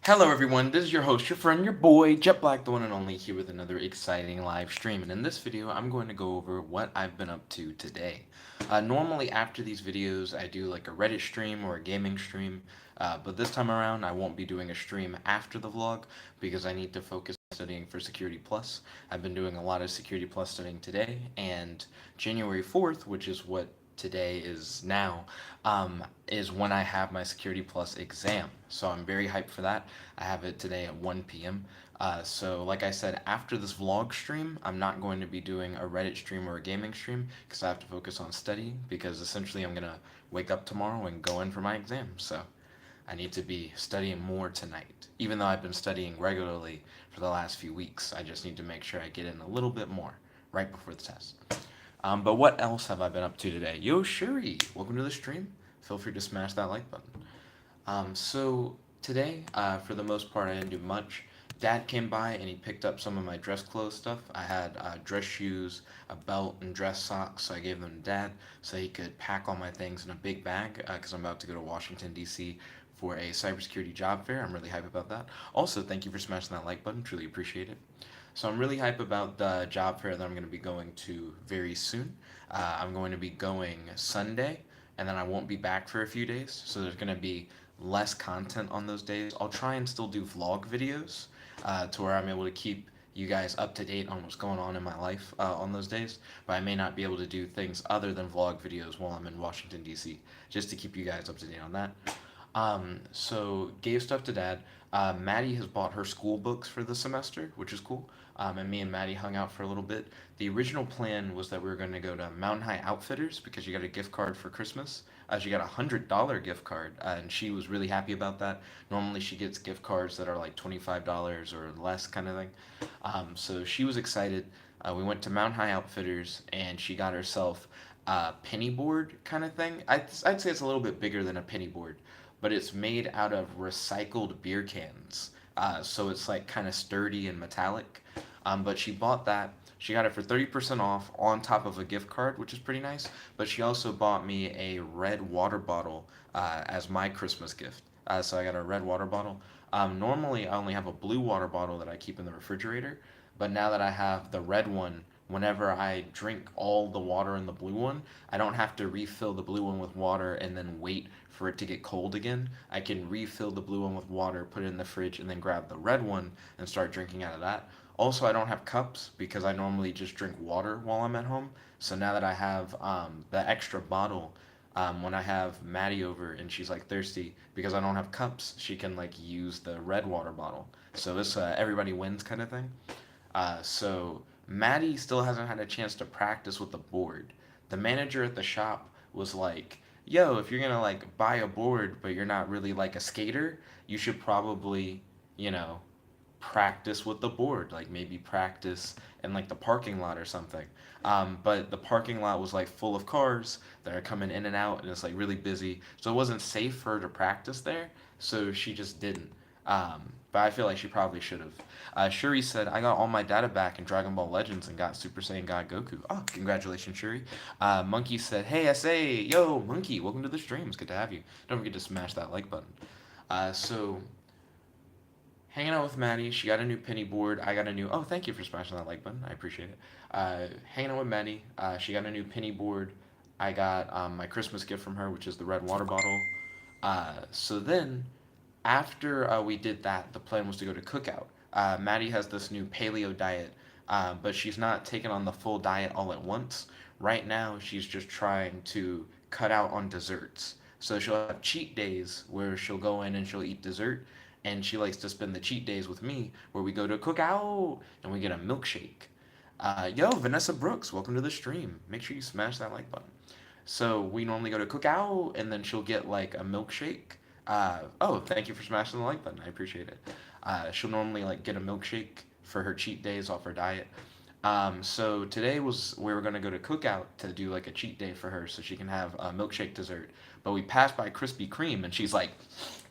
Hello everyone, this is your host, your friend, your boy, Jet Black, the one and only, here with another exciting live stream. And in this video, I'm going to go over what I've been up to today. Normally after these videos, I do like a Reddit stream or a gaming stream, but this time around, I won't be doing a stream after the vlog because I need to focus on studying for Security Plus. I've been doing a lot of Security Plus studying today, and January 4th, which is what today is now, is when I have my Security Plus exam. So I'm very hyped for that. I have it today at 1 p.m. So, like I said, after this vlog stream, I'm not going to be doing a Reddit stream or a gaming stream because I have to focus on studying because essentially I'm going to wake up tomorrow and go in for my exam. So, I need to be studying more tonight. Even though I've been studying regularly for the last few weeks, I just need to make sure I get in a little bit more right before the test. But what else have I been up to today? Yo, Shuri, welcome to the stream. Feel free to smash that like button. So today, for the most part, I didn't do much. Dad came by and he picked up some of my dress clothes stuff. I had dress shoes, a belt, and dress socks, so I gave them to Dad so he could pack all my things in a big bag because I'm about to go to Washington, D.C. for a cybersecurity job fair. I'm really hyped about that. Also, thank you for smashing that like button. Truly appreciate it. So I'm really hyped about the job fair that I'm going to be going to very soon. I'm going to be going Sunday, and then I won't be back for a few days. So there's going to be less content on those days. I'll try and still do vlog videos to where I'm able to keep you guys up to date on what's going on in my life on those days. But I may not be able to do things other than vlog videos while I'm in Washington, D.C., just to keep you guys up to date on that. So gave stuff to Dad. Maddie has bought her school books for the semester, which is cool. And me and Maddie hung out for a little bit. The original plan was that we were going to go to Mountain High Outfitters because you got a gift card for Christmas. She got $100 gift card, and she was really happy about that. Normally, she gets gift cards that are like $25 or less, kind of thing. So she was excited. We went to Mountain High Outfitters, and she got herself a penny board kind of thing. I'd say it's a little bit bigger than a penny board, but it's made out of recycled beer cans. So it's like kind of sturdy and metallic. But she bought that. She got it for 30% off on top of a gift card, which is pretty nice. But she also bought me a red water bottle as my Christmas gift. So I got a red water bottle. Normally, I only have a blue water bottle that I keep in the refrigerator. But now that I have the red one, whenever I drink all the water in the blue one, I don't have to refill the blue one with water and then wait for it to get cold again. I can refill the blue one with water, put it in the fridge, and then grab the red one and start drinking out of that. Also, I don't have cups because I normally just drink water while I'm at home. So now that I have the extra bottle, when I have Maddie over and she's like thirsty, because I don't have cups, she can like use the red water bottle. So it's everybody wins kind of thing. So Maddie still hasn't had a chance to practice with the board. The manager at the shop was like, "Yo, if you're gonna like buy a board, but you're not really like a skater, you should probably, you know, practice with the board. Like maybe practice in like the parking lot or something." But the parking lot was like full of cars that are coming in and out, and it's like really busy, so it wasn't safe for her to practice there. So she just didn't. But I feel like she probably should have. Shuri said, "I got all my data back in Dragon Ball Legends and got Super Saiyan God Goku." Oh, congratulations, Shuri. Monkey said, "Hey, SA, yo, Monkey, welcome to the stream. It's good to have you. Don't forget to smash that like button." So hanging out with Maddie. She got a new penny board. I got a new. Oh, thank you for smashing that like button. I appreciate it. Hanging out with Maddie. She got a new penny board. I got my Christmas gift from her, which is the red water bottle. So then, after we did that, the plan was to go to Cookout. Maddie has this new paleo diet, but she's not taking on the full diet all at once. Right now, she's just trying to cut out on desserts. So she'll have cheat days where she'll go in and she'll eat dessert, and she likes to spend the cheat days with me where we go to Cookout and we get a milkshake. Yo, Vanessa Brooks, welcome to the stream. Make sure you smash that like button. So we normally go to Cookout and then she'll get like a milkshake. Oh, thank you for smashing the like button. I appreciate it. She'll normally like get a milkshake for her cheat days off her diet. So today was we were gonna go to Cookout to do like a cheat day for her so she can have a milkshake dessert. But we passed by Krispy Kreme and she's like,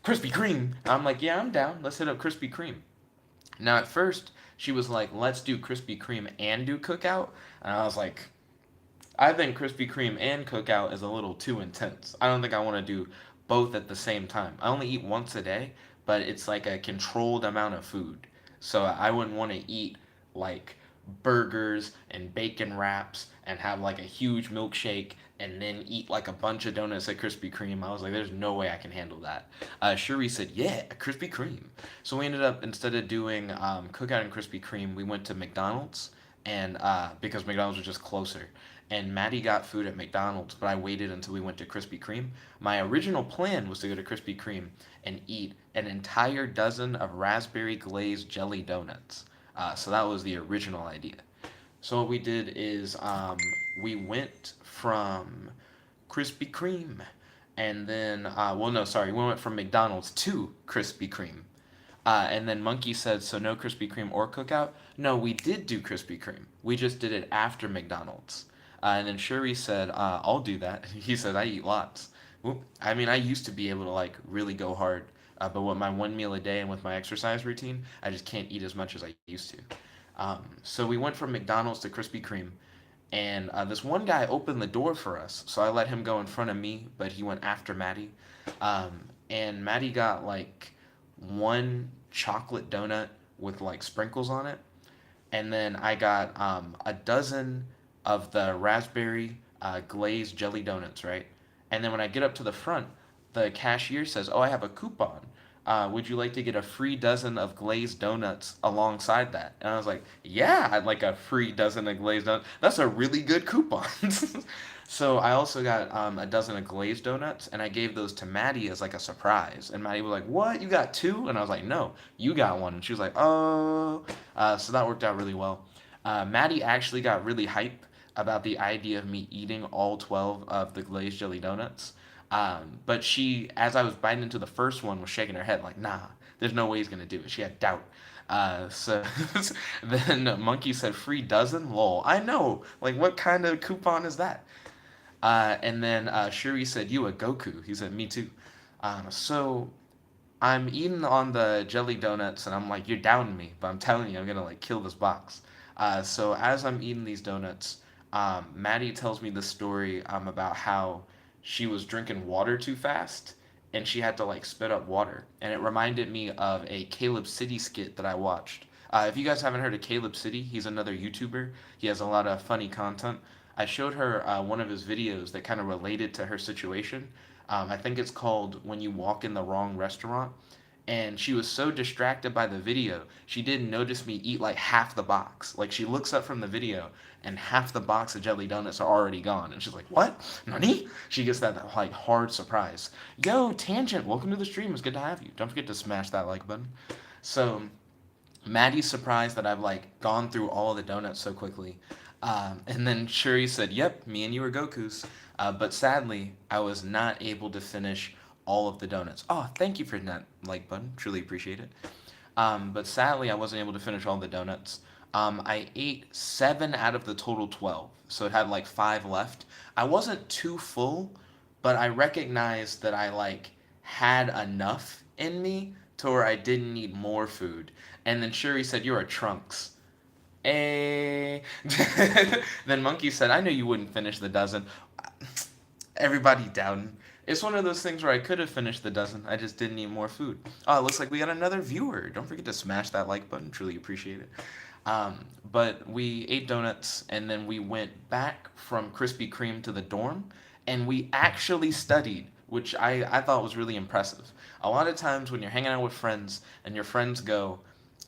"Krispy Kreme." I'm like, "Yeah, I'm down. Let's hit up Krispy Kreme." Now at first she was like, "Let's do Krispy Kreme and do Cookout," and I was like, "I think Krispy Kreme and Cookout is a little too intense. I don't think I want to do both at the same time. I only eat once a day, but it's like a controlled amount of food. So I wouldn't want to eat like burgers and bacon wraps and have like a huge milkshake and then eat like a bunch of donuts at Krispy Kreme. I was like, there's no way I can handle that. Shuri said, yeah, a Krispy Kreme. So we ended up, instead of doing Cookout and Krispy Kreme, we went to McDonald's, and because McDonald's was just closer. And Maddie got food at McDonald's, but I waited until we went to Krispy Kreme. My original plan was to go to Krispy Kreme and eat an entire dozen of raspberry glazed jelly donuts. So that was the original idea. So what we did is we went from Krispy Kreme, and then well, no, sorry, we went from McDonald's to Krispy Kreme. And then Monkey said, so no Krispy Kreme or Cookout? No, we did do Krispy Kreme. We just did it after McDonald's. And then Shuri said, I'll do that. He said, I eat lots. Well, I mean, I used to be able to like really go hard, but with my one meal a day and with my exercise routine, I just can't eat as much as I used to. So we went from McDonald's to Krispy Kreme, and this one guy opened the door for us. So I let him go in front of me, but he went after Maddie. And Maddie got like one chocolate donut with like sprinkles on it, and then I got a dozen of the raspberry glazed jelly donuts, right? And then when I get up to the front, the cashier says, "Oh, I have a coupon. Would you like to get a free dozen of glazed donuts alongside that?" And I was like, "Yeah, I'd like a free dozen of glazed donuts. That's a really good coupon." So I also got a dozen of glazed donuts, and I gave those to Maddie as like a surprise. And Maddie was like, "What? You got two?" And I was like, "No, you got one." And she was like, "Oh." So that worked out really well. Maddie actually got really hype about the idea of me eating all 12 of the glazed jelly donuts. But she, as I was biting into the first one, was shaking her head like, nah, there's no way he's gonna do it. She had doubt. So then Monkey said, free dozen? Lol. I know. Like, what kind of coupon is that? And then Shuri said, you a Goku? He said, me too. So I'm eating on the jelly donuts, and I'm like, you're doubting me, but I'm telling you, I'm gonna like kill this box. So as I'm eating these donuts, Maddie tells me the story about how she was drinking water too fast, and she had to like spit up water, and it reminded me of a Caleb City skit that I watched. If you guys haven't heard of Caleb City, he's another YouTuber. He has a lot of funny content. I showed her one of his videos that kind of related to her situation. I think it's called When You Walk in the Wrong Restaurant. And she was so distracted by the video, she didn't notice me eat like half the box. Like, she looks up from the video, and half the box of jelly donuts are already gone. And she's like, what? Nani? She gets that like hard surprise. Yo, Tangent, welcome to the stream. It's good to have you. Don't forget to smash that like button. So Maddie's surprised that I've like gone through all of the donuts so quickly. And then Shuri said, yep, me and you are Gokus. But sadly, I was not able to finish all of the donuts. Oh, thank you for that like button. Truly appreciate it. But sadly, I wasn't able to finish all the donuts. I ate 7 out of the total 12, so it had like 5 left. I wasn't too full, but I recognized that I like had enough in me to where I didn't need more food. And then Shuri said, "You're a Trunks." Eh. Then Monkey said, "I know you wouldn't finish the dozen." Everybody down. It's one of those things where I could have finished the dozen. I just didn't need more food. Oh, it looks like we got another viewer. Don't forget to smash that like button. Truly appreciate it. But we ate donuts, and then we went back from Krispy Kreme to the dorm, and we actually studied, which I thought was really impressive. A lot of times when you're hanging out with friends and your friends go,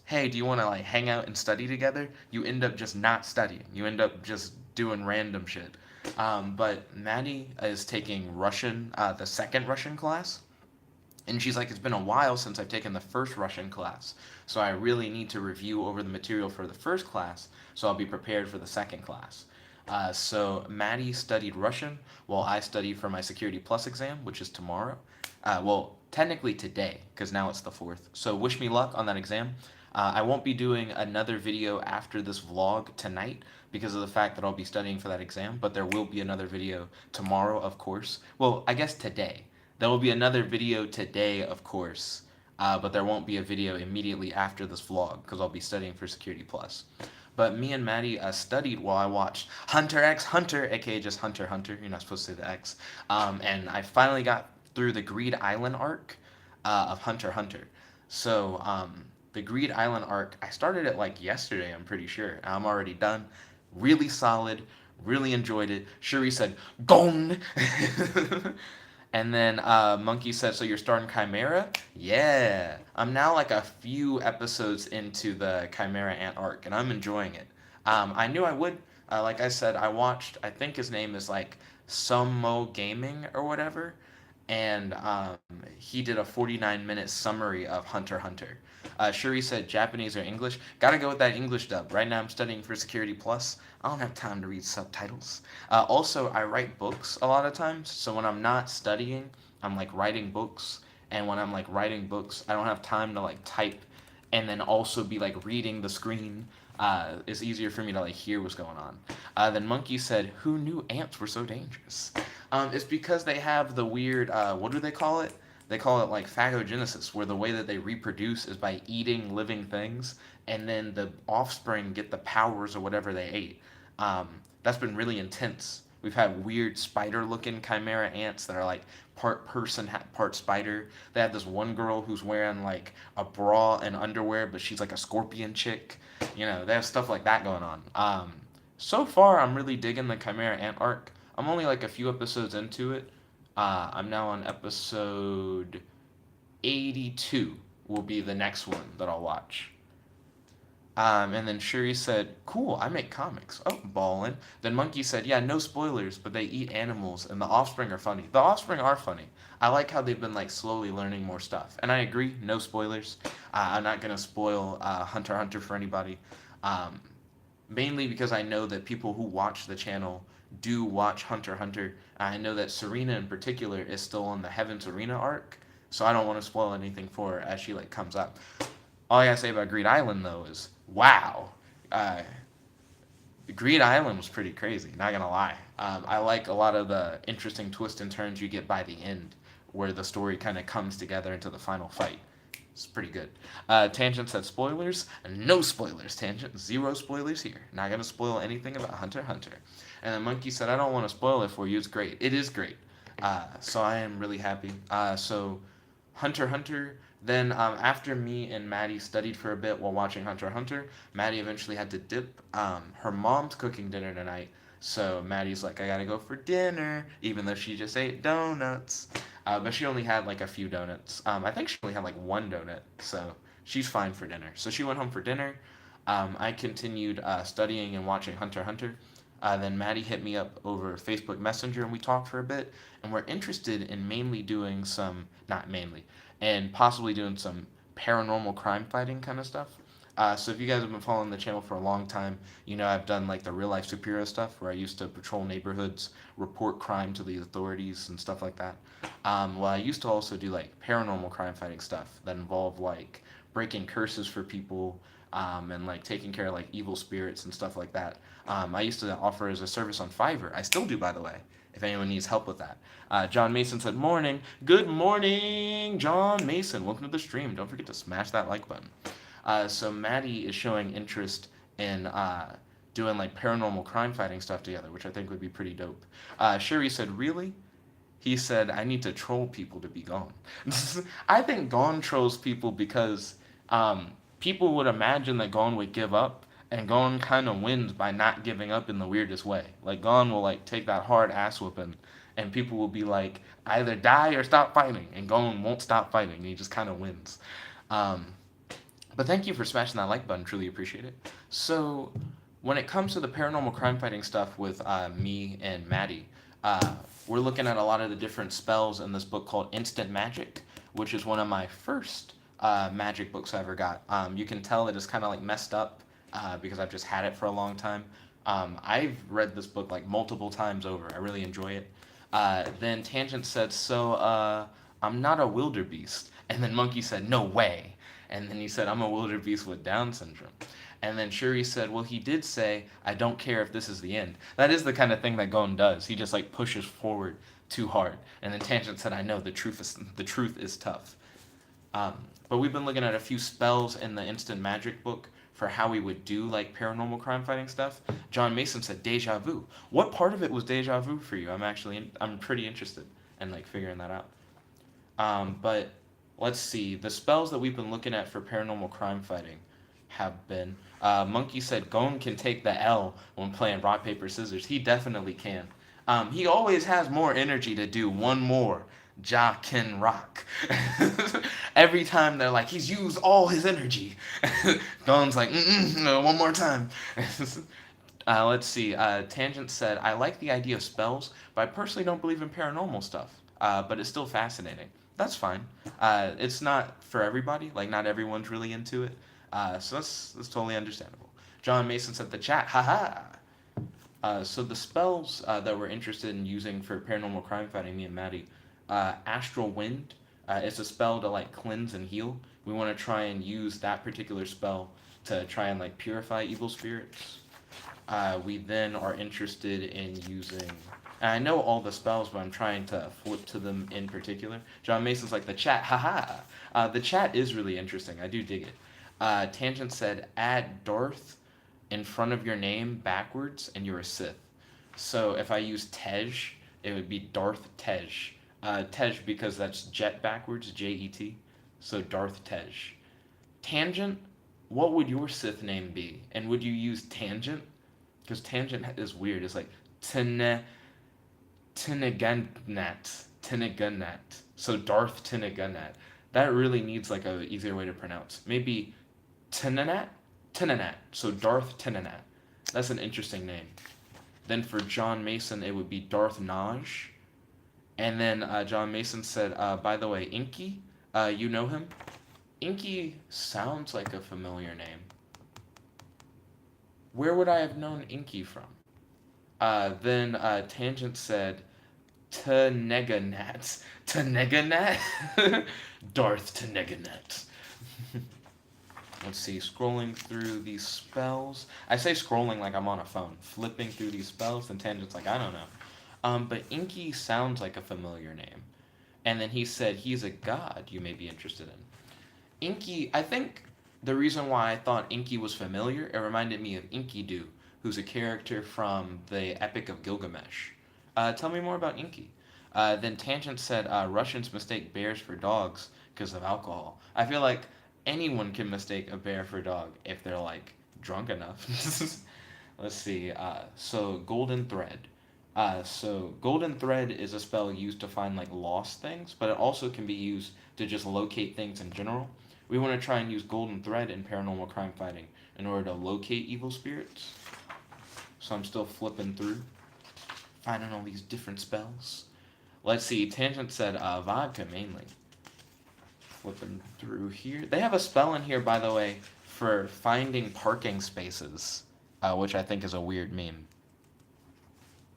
hey, do you want to like hang out and study together? You end up just not studying. You end up just doing random shit. But Maddie is taking Russian, the second Russian class. And she's like, it's been a while since I've taken the first Russian class. So I really need to review over the material for the first class so I'll be prepared for the second class. So Maddie studied Russian while I studied for my Security Plus exam, which is tomorrow. Well, technically today, because now it's the 4th. So wish me luck on that exam. I won't be doing another video after this vlog tonight because of the fact that I'll be studying for that exam, but there will be another video tomorrow, of course. Well, I guess today. There will be another video today, of course, but there won't be a video immediately after this vlog because I'll be studying for Security Plus. But me and Maddie studied while I watched Hunter x Hunter, aka just Hunter x Hunter. You're not supposed to say the X. And I finally got through the Greed Island arc of Hunter x Hunter. So, the Greed Island arc, I started it like yesterday, I'm pretty sure. I'm already done. Really solid. Really enjoyed it. Shuri said, Gone! And then Monkey said, so you're starting Chimera? Yeah. I'm now like a few episodes into the Chimera Ant arc, and I'm enjoying it. I knew I would. Like I said, I watched, I think his name is like Sumo Gaming or whatever, and he did a 49-minute summary of Hunter x Hunter. Shuri said Japanese or English. Gotta go with that English dub. Right now I'm studying for Security Plus. I don't have time to read subtitles. Also, I write books a lot of times, so when I'm not studying, I'm like writing books. And when I'm like writing books, I don't have time to like type and then also be like reading the screen. It's easier for me to like hear what's going on. Then Monkey said, "Who knew ants were so dangerous?" It's because they have the weird. What do they call it? They call it like phagogenesis, where the way that they reproduce is by eating living things, and then the offspring get the powers or whatever they ate. That's been really intense. We've had weird spider-looking chimera ants that are like part person, part spider. They have this one girl who's wearing like a bra and underwear, but she's like a scorpion chick. You know, they have stuff like that going on. So far, I'm really digging the chimera ant arc. I'm only like a few episodes into it. I'm now on episode 82. Will be the next one that I'll watch. And then Shuri said, "Cool, I make comics." Oh, ballin'. Then Monkey said, "Yeah, no spoilers, but they eat animals, and the offspring are funny." The offspring are funny. I like how they've been like slowly learning more stuff, and I agree, no spoilers. I'm not gonna spoil Hunter x Hunter for anybody, um, mainly because I know that people who watch the channel do watch Hunter x Hunter. I know that Serena in particular is still on the Heaven's Arena arc, so I don't want to spoil anything for her as she like comes up. All I gotta say about Greed Island though is, wow, uh, Greed Island was pretty crazy. Not gonna lie. I like a lot of the interesting twists and turns you get by the end, where the story kind of comes together into the final fight. It's pretty good. Tangent said spoilers. No spoilers, Tangent. Zero spoilers here. Not gonna spoil anything about Hunter x Hunter. And then Monkey said, I don't want to spoil it for you. It's great. It is great. So I am really happy. So Hunter x Hunter. Then after me and Maddie studied for a bit while watching Hunter x Hunter, Maddie eventually had to dip. Her mom's cooking dinner tonight, so Maddie's like, I gotta go for dinner, even though she just ate donuts. But she only had like a few donuts. I think she only had like one donut, so she's fine for dinner. So she went home for dinner. I continued studying and watching Hunter x Hunter. Then Maddie hit me up over Facebook Messenger and we talked for a bit. And we're interested in mainly doing some, not mainly, and possibly doing some paranormal crime fighting kind of stuff. So if you guys have been following the channel for a long time, you know I've done like the real life superhero stuff where I used to patrol neighborhoods, report crime to the authorities and stuff like that. Well, I used to also do like paranormal crime fighting stuff that involved like breaking curses for people, and like taking care of like evil spirits and stuff like that. I used to offer as a service on Fiverr. I still do, by the way, if anyone needs help with that. John Mason said, morning. Good morning, John Mason. Welcome to the stream. Don't forget to smash that like button. So Maddie is showing interest in doing like paranormal crime fighting stuff together, which I think would be pretty dope. Sherry said, really? He said, I need to troll people to be gone. I think Gone trolls people because people would imagine that Gone would give up, and Gone kind of wins by not giving up in the weirdest way. Like, Gone will, like, take that hard ass whooping, and people will be like, either die or stop fighting, and Gone won't stop fighting, and he just kind of wins. Um, but thank you for smashing that like button. Truly appreciate it. So, when it comes to the paranormal crime fighting stuff with me and Maddie, we're looking at a lot of the different spells in this book called Instant Magic, which is one of my first magic books I ever got. You can tell that it's kind of like messed up because I've just had it for a long time. I've read this book like multiple times over. I really enjoy it. Then Tangent said, so I'm not a wildebeest. And then Monkey said, no way. And then he said, I'm a wildebeest with Down syndrome. And then Shuri said, well, he did say, I don't care if this is the end. That is the kind of thing that Gon does. He just like pushes forward too hard. And then Tangent said, I know the truth is tough. But we've been looking at a few spells in the Instant Magic book for how we would do like paranormal crime fighting stuff. John Mason said deja vu. What part of it was deja vu for you? I'm pretty interested in like figuring that out. But Let's see. The spells that we've been looking at for paranormal crime fighting have been. Monkey said Gon can take the L when playing rock, paper, scissors. He definitely can. He always has more energy to do one more. Ja can rock. Every time they're like, he's used all his energy. Gon's like, no, one more time. Let's see. Tangent said, I like the idea of spells, but I personally don't believe in paranormal stuff. But it's still fascinating. That's fine. It's not for everybody. Like, not everyone's really into it. So that's totally understandable. John Mason said, the chat, haha. So the spells that we're interested in using for paranormal crime fighting, me and Maddie, Astral Wind is a spell to like cleanse and heal. We want to try and use that particular spell to try and like purify evil spirits. We then are interested in using. And I know all the spells, but I'm trying to flip to them in particular. John Mason's like the chat, haha. The chat is really interesting. I do dig it. Tangent said, add Darth in front of your name backwards, and you're a Sith. So if I use Tej, it would be Darth Tej. Tej because that's jet backwards, Jet. So Darth Tej. Tangent, what would your Sith name be? And would you use Tangent? Because Tangent is weird. It's like Tinagunat. So Darth Tinagunat. That really needs like a easier way to pronounce. Maybe Tinanat? Tinanat. So Darth Tinanat. That's an interesting name. Then for John Mason, it would be Darth Naj. And then John Mason said, by the way, Inky, you know him? Inky sounds like a familiar name. Where would I have known Inky from? Then Tangent said, Taneganat. Taneganat? Darth Taneganat. Let's see, scrolling through these spells. I say scrolling like I'm on a phone, flipping through these spells, and Tangent's like, I don't know. But Inky sounds like a familiar name. And then he said, he's a god you may be interested in. Inky, I think the reason why I thought Inky was familiar, it reminded me of Enkidu, who's a character from the Epic of Gilgamesh. Tell me more about Inky. Then Tangent said Russians mistake bears for dogs because of alcohol. I feel like anyone can mistake a bear for a dog if they're like drunk enough. Let's see. So Golden Thread. So Golden Thread is a spell used to find like lost things, but it also can be used to just locate things in general. We want to try and use Golden Thread in paranormal crime fighting in order to locate evil spirits. So I'm still flipping through, finding all these different spells. Let's see. Tangent said vodka mainly. Flipping through here. They have a spell in here, by the way, for finding parking spaces, which I think is a weird meme.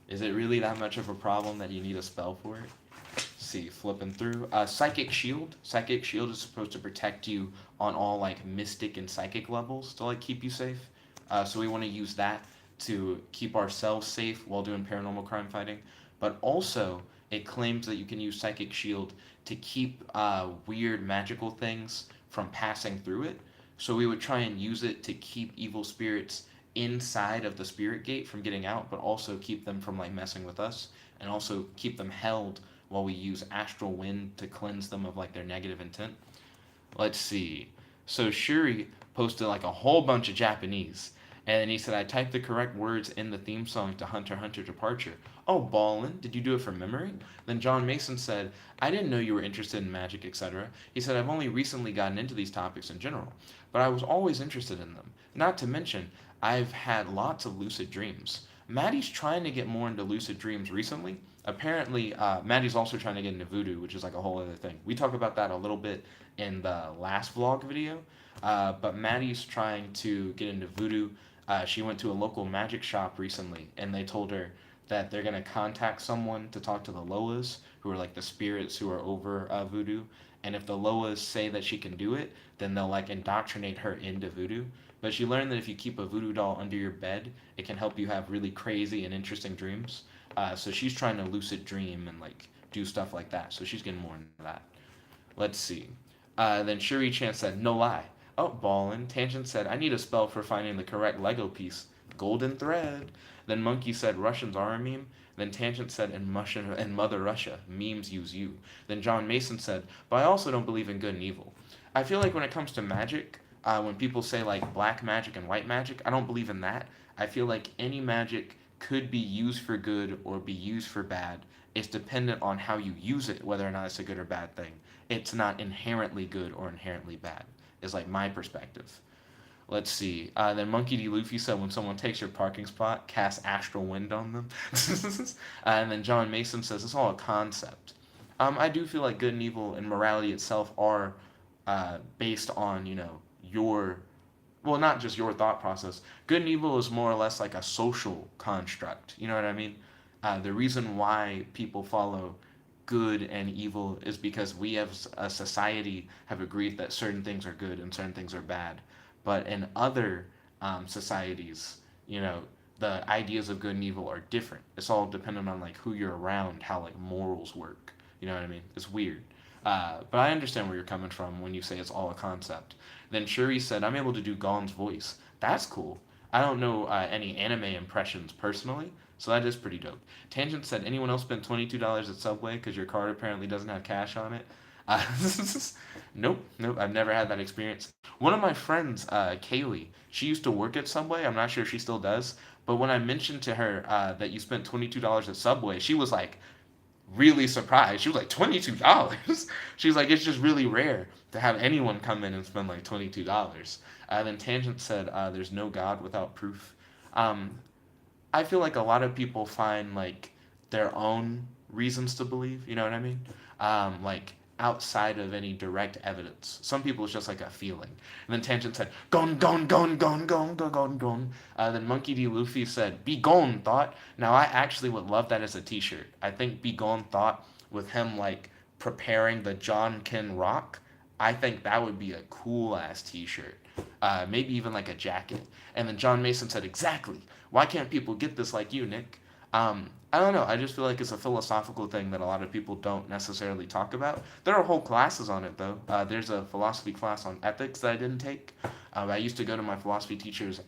Is it really that much of a problem that you need a spell for it? Let's see, flipping through. Psychic Shield. Psychic Shield is supposed to protect you on all like mystic and psychic levels to like keep you safe. So we want to use that to keep ourselves safe while doing paranormal crime fighting. But also, it claims that you can use Psychic Shield to keep weird magical things from passing through it. So we would try and use it to keep evil spirits inside of the spirit gate from getting out, but also keep them from like messing with us, and also keep them held while we use Astral Wind to cleanse them of like their negative intent. Let's see. So Shuri posted like a whole bunch of Japanese. And then he said, I typed the correct words in the theme song to Hunter x Hunter Departure. Oh, ballin', did you do it from memory? Then John Mason said, I didn't know you were interested in magic, etc. He said, I've only recently gotten into these topics in general, but I was always interested in them. Not to mention, I've had lots of lucid dreams. Maddie's trying to get more into lucid dreams recently. Apparently, Maddie's also trying to get into voodoo, which is like a whole other thing. We talk about that a little bit in the last vlog video, but Maddie's trying to get into voodoo. She went to a local magic shop recently, and they told her that they're going to contact someone to talk to the Loas, who are like the spirits who are over voodoo. And if the Loas say that she can do it, then they'll like indoctrinate her into voodoo. But she learned that if you keep a voodoo doll under your bed, it can help you have really crazy and interesting dreams. So she's trying to lucid dream and like do stuff like that. So she's getting more into that. Let's see. Then Shuri Chan said, no lie. Oh, ballin'. Tangent said, I need a spell for finding the correct Lego piece. golden thread. Then Monkey said Russians are a meme. Then Tangent said in Mother Russia, memes use you. Then John Mason said, but I also don't believe in good and evil. I feel like when it comes to magic, when people say like black magic and white magic, I don't believe in that. I feel like any magic could be used for good or be used for bad. It's dependent on how you use it, whether or not it's a good or bad thing. It's not inherently good or inherently bad, is like my perspective. Let's see. Then Monkey D. Luffy said, when someone takes your parking spot, cast astral wind on them. And then John Mason says, it's all a concept. I do feel like good and evil and morality itself are based on, your, well, not just your thought process. Good and evil is more or less like a social construct. You know what I mean? The reason why people follow good and evil is because we as a society have agreed that certain things are good and certain things are bad. But in other societies, the ideas of good and evil are different. It's all dependent on like who you're around, how like morals work. You know what I mean? It's weird. But I understand where you're coming from when you say it's all a concept. Then Shuri said, I'm able to do Gon's voice. That's cool. I don't know any anime impressions personally, so that is pretty dope. Tangent said, anyone else spent $22 at Subway because your card apparently doesn't have cash on it? Uh, nope, I've never had that experience. One of my friends, Kaylee, she used to work at Subway. I'm not sure if she still does. But when I mentioned to her that you spent $22 at Subway, she was like really surprised. She was like, $22? She was like, it's just really rare to have anyone come in and spend like $22. Then Tangent said, there's no God without proof. Um, I feel like a lot of people find like their own reasons to believe. You know what I mean? Like outside of any direct evidence. Some people it's just like a feeling. And then Tangent said, "Gone, gone, gone, gone, gone, gone, gone, gone." Then Monkey D. Luffy said, "Be gone, thought." Now I actually would love that as a T-shirt. I think "Be gone, thought" with him like preparing the John Ken rock. I think that would be a cool ass T-shirt. Maybe even like a jacket. And then John Mason said, exactly. Why can't people get this like you, Nick? I don't know. I just feel like it's a philosophical thing that a lot of people don't necessarily talk about. There are whole classes on it, though. There's a philosophy class on ethics that I didn't take. I used to go to my philosophy teacher's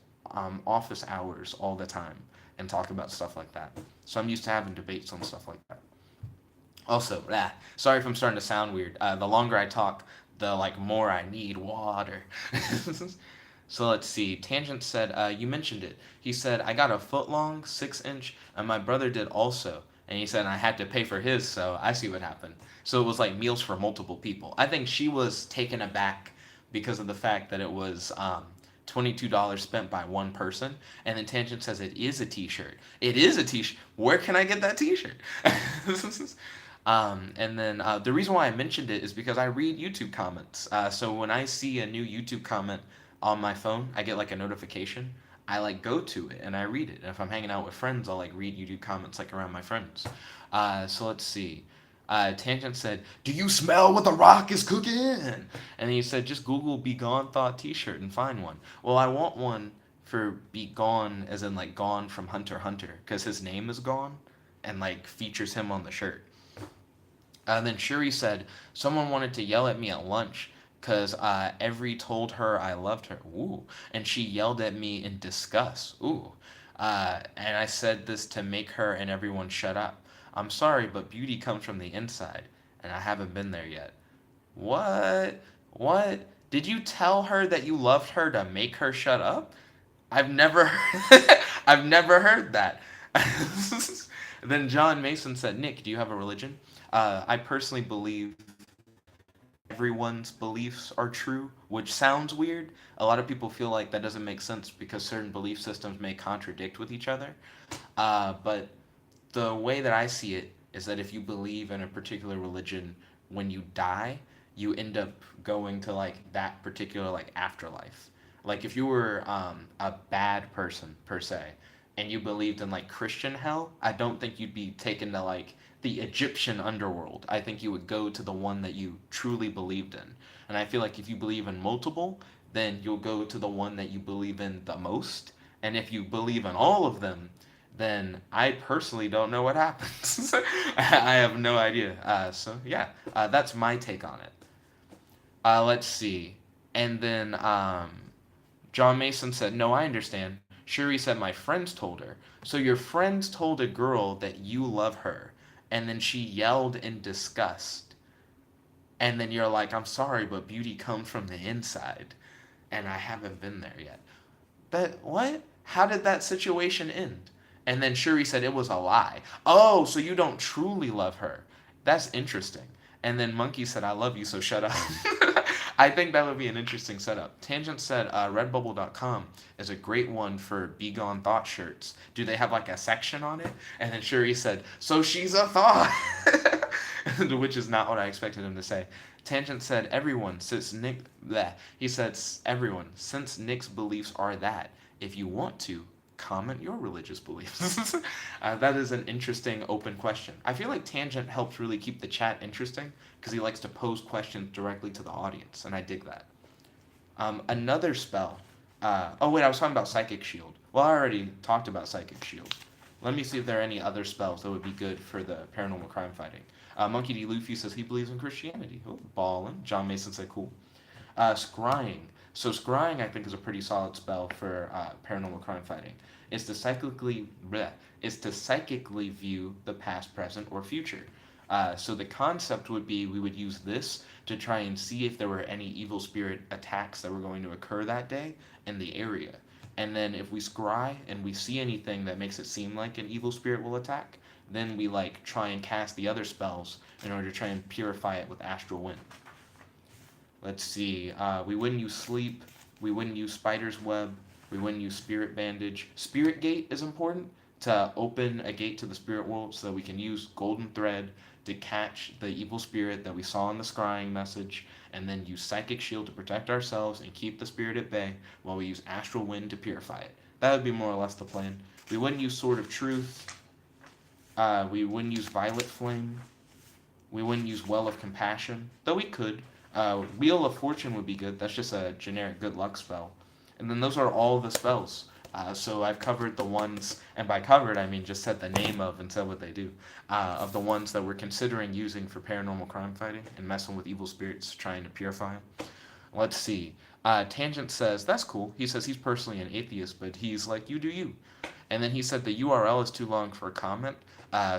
office hours all the time and talk about stuff like that. So I'm used to having debates on stuff like that. Also, sorry if I'm starting to sound weird. The longer I talk, the like more I need water. So let's see. Tangent said, you mentioned it. He said, I got a foot long, 6-inch, and my brother did also. And he said, I had to pay for his, so I see what happened. So it was like meals for multiple people. I think she was taken aback because of the fact that it was $22 spent by one person. And then Tangent says, it is a t-shirt. It is a t-shirt. Where can I get that t-shirt? And then the reason why I mentioned it is because I read YouTube comments. So when I see a new YouTube comment on my phone, I get like a notification. I like go to it and I read it. And if I'm hanging out with friends, I'll like read YouTube comments like around my friends. So let's see. Tangent said, "Do you smell what the Rock is cooking?" And he said, "Just Google 'Be Gone' Thought T-shirt and find one." Well, I want one for "Be Gone" as in like Gone from Hunter x Hunter, because his name is Gone, and like features him on the shirt. Then Shuri said, someone wanted to yell at me at lunch because Every told her I loved her. Ooh. And she yelled at me in disgust. Ooh. And I said this to make her and everyone shut up. I'm sorry, but beauty comes from the inside, and I haven't been there yet. What? What? Did you tell her that you loved her to make her shut up? I've never I've never heard that. Then John Mason said, Nick, do you have a religion? I personally believe everyone's beliefs are true, which sounds weird. A lot of people feel like that doesn't make sense because certain belief systems may contradict with each other. But the way that I see it is that if you believe in a particular religion, when you die, you end up going to like that particular like afterlife. Like if you were a bad person per se, and you believed in like Christian hell, I don't think you'd be taken to like the Egyptian underworld. I think you would go to the one that you truly believed in. And I feel like if you believe in multiple, then you'll go to the one that you believe in the most. And if you believe in all of them, then I personally don't know what happens. I have no idea. So yeah, that's my take on it. Let's see. And then John Mason said, no, I understand. Shuri said, my friends told her. So your friends told a girl that you love her, and then she yelled in disgust. And then you're like, I'm sorry, but beauty comes from the inside. And I haven't been there yet. But what? How did that situation end? And then Shuri said it was a lie. Oh, so you don't truly love her. That's interesting. And then Monkey said, I love you, so shut up. I think that would be an interesting setup. Tangent said, redbubble.com is a great one for Be Gone Thought shirts. Do they have like a section on it? And then Shuri said, so she's a thought. Which is not what I expected him to say. Tangent said, everyone, since Nick, bleh. He said, everyone, since Nick's beliefs are that, if you want to, comment your religious beliefs. That is an interesting open question. I feel like Tangent helps really keep the chat interesting because he likes to pose questions directly to the audience, and I dig that. Another spell. Oh, wait, I was talking about Psychic Shield. Well, I already talked about Psychic Shield. Let me see if there are any other spells that would be good for the paranormal crime fighting. Monkey D. Luffy says he believes in Christianity. Oh, ballin'. John Mason said cool. Scrying. So scrying, I think, is a pretty solid spell for paranormal crime fighting. It's to psychically view the past, present, or future. So the concept would be we would use this to try and see if there were any evil spirit attacks that were going to occur that day in the area. And then if we scry and we see anything that makes it seem like an evil spirit will attack, then we like try and cast the other spells in order to try and purify it with astral wind. Let's see. We wouldn't use sleep. We wouldn't use spider's web. We wouldn't use spirit bandage. Spirit gate is important to open a gate to the spirit world so that we can use golden thread to catch the evil spirit that we saw in the scrying message, and then use psychic shield to protect ourselves and keep the spirit at bay while we use astral wind to purify it. That would be more or less the plan. We wouldn't use sword of truth. We wouldn't use violet flame. We wouldn't use well of compassion, though we could. Wheel of Fortune would be good. That's just a generic good luck spell. And then those are all the spells. So I've covered the ones, and by covered I mean just said the name of and said what they do, of the ones that we're considering using for paranormal crime fighting and messing with evil spirits, trying to purify them. Let's see. Tangent says, that's cool. He says he's personally an atheist, but he's like, you do you. And then he said the URL is too long for a comment,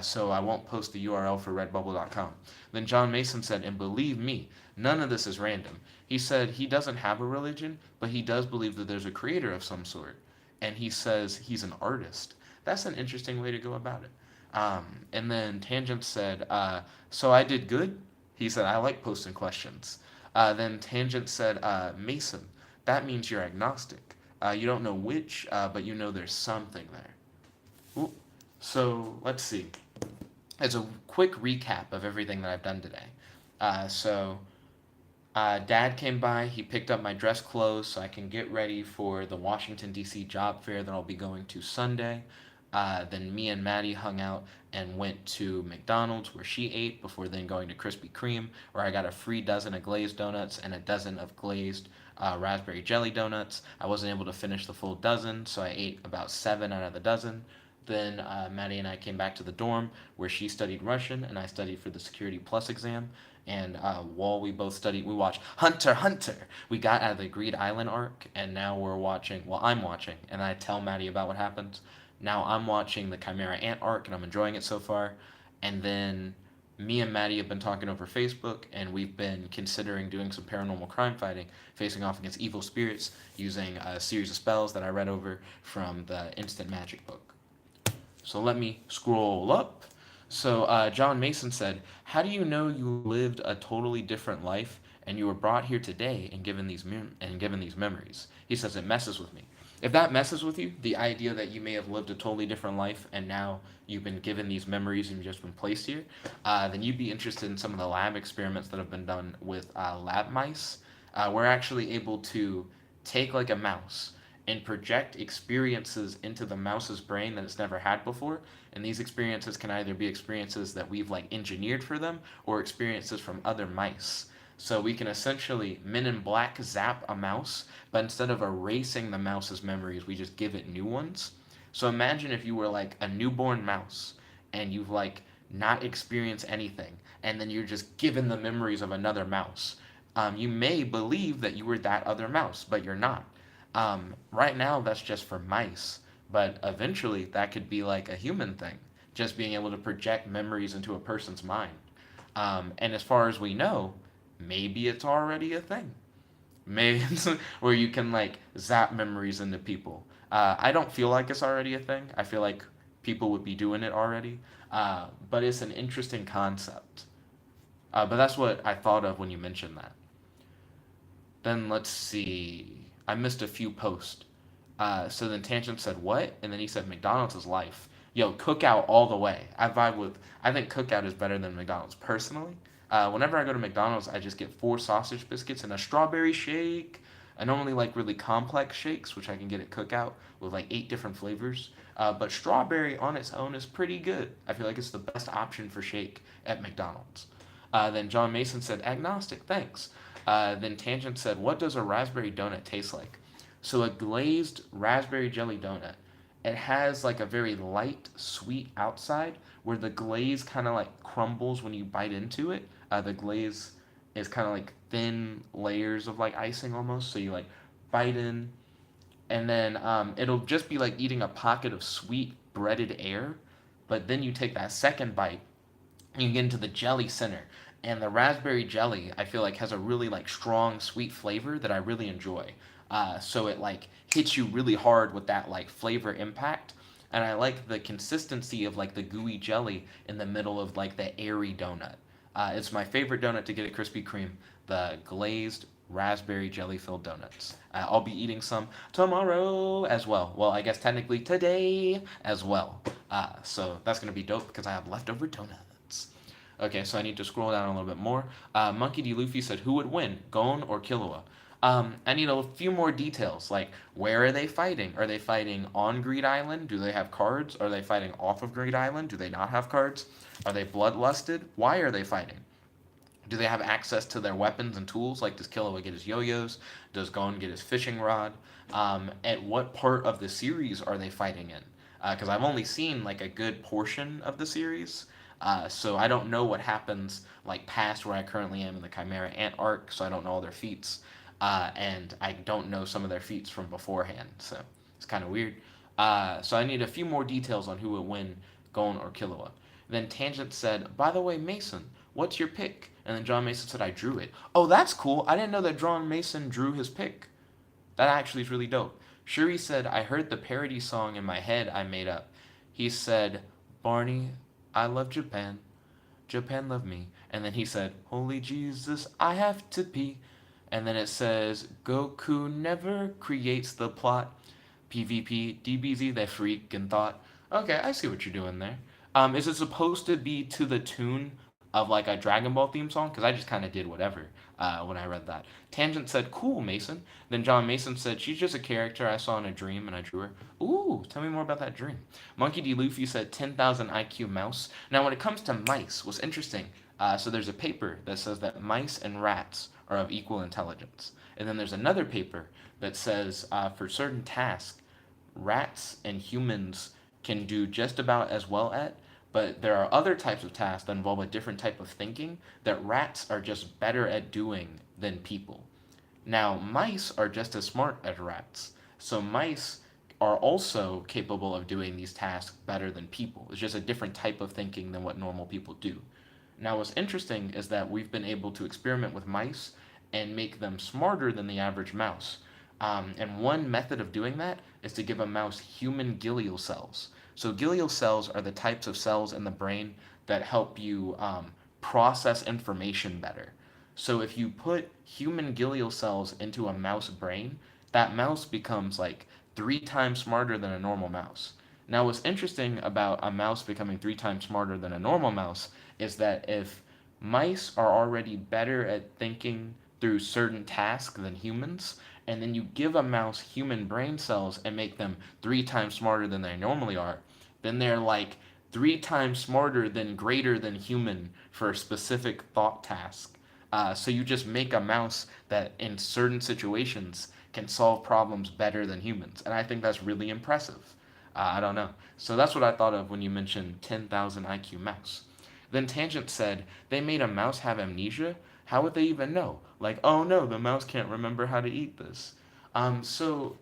so I won't post the URL for redbubble.com. Then John Mason said, and believe me, none of this is random. He said he doesn't have a religion, but he does believe that there's a creator of some sort. And he says he's an artist. That's an interesting way to go about it. And then Tangent said, so I did good? He said, I like posting questions. Then Tangent said, Mason, that means you're agnostic. You don't know which, but you know there's something there. Ooh. So let's see. As a quick recap of everything that I've done today. Dad came by. He picked up my dress clothes so I can get ready for the Washington, D.C. job fair that I'll be going to Sunday. Then me and Maddie hung out and went to McDonald's where she ate before then going to Krispy Kreme where I got a free dozen of glazed donuts and a dozen of glazed raspberry jelly donuts. I wasn't able to finish the full dozen, so I ate about 7 out of the dozen. Then Maddie and I came back to the dorm where she studied Russian and I studied for the Security Plus exam. And while we both studied, we watched Hunter x Hunter. We got out of the Greed Island arc, and now we're watching, well, I'm watching, and I tell Maddie about what happens. Now I'm watching the Chimera Ant arc, and I'm enjoying it so far. And then me and Maddie have been talking over Facebook, and we've been considering doing some paranormal crime fighting, facing off against evil spirits, using a series of spells that I read over from the Instant Magic book. So let me scroll up. So John Mason said, how do you know you lived a totally different life and you were brought here today and given these memories? He says it messes with me. If that messes with you, the idea that you may have lived a totally different life and now you've been given these memories and you've just been placed here, then you'd be interested in some of the lab experiments that have been done with lab mice. We're actually able to take like a mouse and project experiences into the mouse's brain that it's never had before. And these experiences can either be experiences that we've like engineered for them or experiences from other mice. So we can essentially Men in Black zap a mouse, but instead of erasing the mouse's memories, we just give it new ones. So imagine if you were like a newborn mouse and you've like not experienced anything, and then you're just given the memories of another mouse. You may believe that you were that other mouse, but you're not. Right now, that's just for mice. But eventually, that could be like a human thing, just being able to project memories into a person's mind. And as far as we know, maybe it's already a thing. Maybe it's where you can like zap memories into people. I don't feel like it's already a thing. I feel like people would be doing it already. But it's an interesting concept. But that's what I thought of when you mentioned that. Then let's see. I missed a few posts. So then Tangent said what? And then he said McDonald's is life. Yo, Cookout all the way. I vibe with. I think Cookout is better than McDonald's personally. Whenever I go to McDonald's, I just get 4 sausage biscuits and a strawberry shake. I normally like really complex shakes, which I can get at Cookout with like 8 different flavors. But strawberry on its own is pretty good. I feel like it's the best option for shake at McDonald's. Then John Mason said agnostic, thanks. Then Tangent said, what does a raspberry donut taste like? So a glazed raspberry jelly donut, it has like a very light, sweet outside where the glaze kind of like crumbles when you bite into it. The glaze is kind of like thin layers of like icing almost. So you like bite in, and then it'll just be like eating a pocket of sweet breaded air. But then you take that second bite, and you get into the jelly center, and the raspberry jelly I feel like has a really like strong sweet flavor that I really enjoy. So it like hits you really hard with that like flavor impact, and I like the consistency of like the gooey jelly in the middle of like the airy donut. It's my favorite donut to get at Krispy Kreme, the glazed raspberry jelly filled donuts. I'll be eating some tomorrow as well. Well, I guess technically today as well. So that's gonna be dope because I have leftover donuts. Okay, so I need to scroll down a little bit more. Monkey D. Luffy said, who would win, Gon or Killua? I need a few more details, like where are they fighting? Are they fighting on Greed Island? Do they have cards? Are they fighting off of Greed Island? Do they not have cards? Are they bloodlusted? Why are they fighting? Do they have access to their weapons and tools? Like, does Killua get his yo-yos? Does Gon get his fishing rod? At what part of the series are they fighting in? Because I've only seen like a good portion of the series, so I don't know what happens like past where I currently am in the Chimera Ant arc. So I don't know all their feats, and I don't know some of their feats from beforehand. So it's kind of weird. So I need a few more details on who would win, Gon or Killua. Then Tangent said, by the way, Mason, what's your pick? And then John Mason said, I drew it. Oh, that's cool. I didn't know that John Mason drew his pick. That actually is really dope. Shuri said, I heard the parody song in my head I made up. He said, Barney, I love Japan. Japan love me. And then he said, holy Jesus, I have to pee. And then it says, Goku never creates the plot. PvP, DBZ, they freaking thought. Okay, I see what you're doing there. Is it supposed to be to the tune of like a Dragon Ball theme song? Because I just kind of did whatever when I read that. Tangent said, cool, Mason. Then John Mason said, she's just a character I saw in a dream and I drew her. Ooh, tell me more about that dream. Monkey D. Luffy said 10,000 IQ mouse. Now, when it comes to mice, what's interesting, so there's a paper that says that mice and rats are of equal intelligence. And then there's another paper that says for certain tasks, rats and humans can do just about as well at, but there are other types of tasks that involve a different type of thinking that rats are just better at doing than people. Now, mice are just as smart as rats, so mice are also capable of doing these tasks better than people. It's just a different type of thinking than what normal people do. Now, what's interesting is that we've been able to experiment with mice and make them smarter than the average mouse. And one method of doing that is to give a mouse human glial cells. So glial cells are the types of cells in the brain that help you process information better. So if you put human glial cells into a mouse brain, that mouse becomes like 3 times smarter than a normal mouse. Now, what's interesting about a mouse becoming 3 times smarter than a normal mouse is that if mice are already better at thinking through certain tasks than humans, and then you give a mouse human brain cells and make them 3 times smarter than they normally are, then they're like 3 times smarter than greater than human for a specific thought task. So you just make a mouse that in certain situations can solve problems better than humans. And I think that's really impressive. I don't know. So that's what I thought of when you mentioned 10,000 IQ mouse. Then Tangent said, they made a mouse have amnesia? How would they even know? Like, oh no, the mouse can't remember how to eat this. So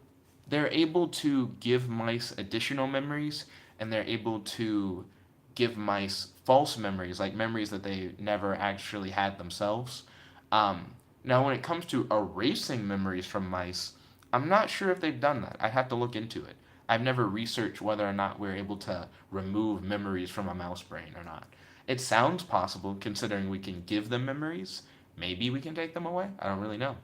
they're able to give mice additional memories, and they're able to give mice false memories, like memories that they never actually had themselves. Now, when it comes to erasing memories from mice, I'm not sure if they've done that. I'd have to look into it. I've never researched whether or not we're able to remove memories from a mouse brain or not. It sounds possible considering we can give them memories. Maybe we can take them away. I don't really know.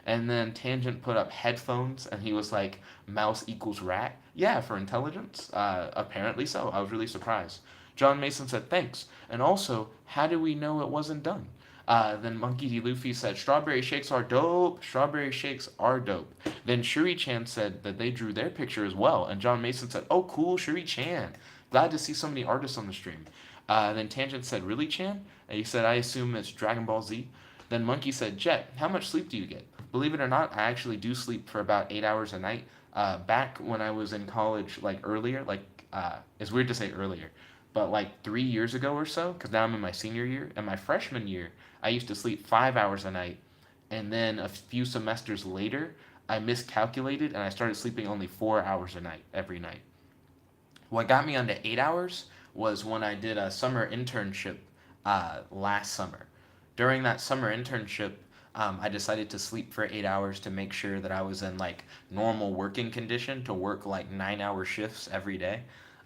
And then Tangent put up headphones, and he was like, "Mouse equals rat." Yeah, for intelligence. Apparently so. I was really surprised. John Mason said thanks. And also, how do we know it wasn't done? Then Monkey D. Luffy said, "Strawberry shakes are dope. Strawberry shakes are dope." Then Shuri Chan said that they drew their picture as well. And John Mason said, "Oh, cool, Shuri Chan. Glad to see so many artists on the stream." Then Tangent said, "Really, Chan?" And he said, "I assume it's Dragon Ball Z." Then Monkey said, "Jet, how much sleep do you get?" Believe it or not, I actually do sleep for about 8 hours a night. Back when I was in college, like earlier, it's weird to say earlier, but like 3 years ago or so, because now I'm in my senior year. In my freshman year, I used to sleep 5 hours a night, and then a few semesters later, I miscalculated and I started sleeping only 4 hours a night every night. What got me onto 8 hours was when I did a summer internship last summer. During that summer internship, I decided to sleep for 8 hours to make sure that I was in like normal working condition to work like 9 hour shifts every day.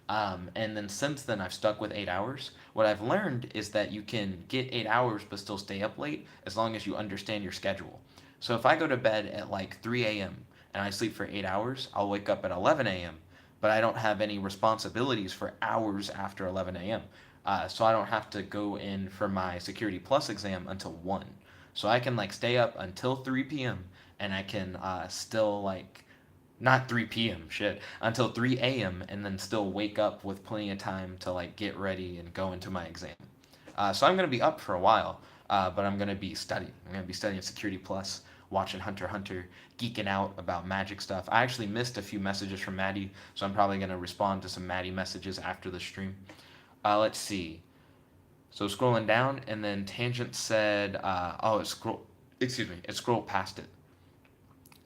And then since then, I've stuck with 8 hours. What I've learned is that you can get 8 hours but still stay up late as long as you understand your schedule. So if I go to bed at like 3 a.m. and I sleep for 8 hours, I'll wake up at 11 a.m., but I don't have any responsibilities for hours after 11 a.m. So I don't have to go in for my Security Plus exam until 1. So I can like stay up until 3 p.m. and I can still like not 3 p.m. shit until 3 a.m. and then still wake up with plenty of time to like get ready and go into my exam. So I'm gonna be up for a while, but I'm gonna be studying. I'm gonna be studying Security Plus, watching Hunter x Hunter, geeking out about magic stuff. I actually missed a few messages from Madde, so I'm probably gonna respond to some Madde messages after the stream. Let's see. So scrolling down, and then Tangent said, it scrolled past it.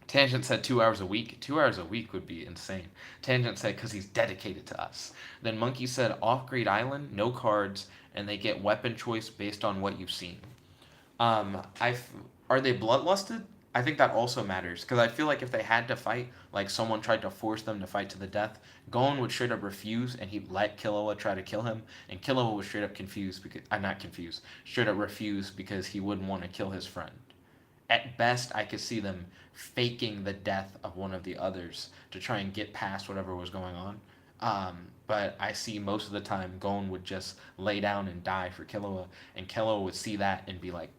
Tangent said 2 hours a week. 2 hours a week would be insane. Tangent said because he's dedicated to us. Then Monkey said off Great Island, no cards, and they get weapon choice based on what you've seen. I Are they bloodlusted? I think that also matters because I feel like if they had to fight, like someone tried to force them to fight to the death, Gon would straight up refuse and he'd let Killua try to kill him, and Killua was straight up confused because I'm not confused, straight up refuse because he wouldn't want to kill his friend. At best, I could see them faking the death of one of the others to try and get past whatever was going on. But I see most of the time Gon would just lay down and die for Killua, and Killua would see that and be like,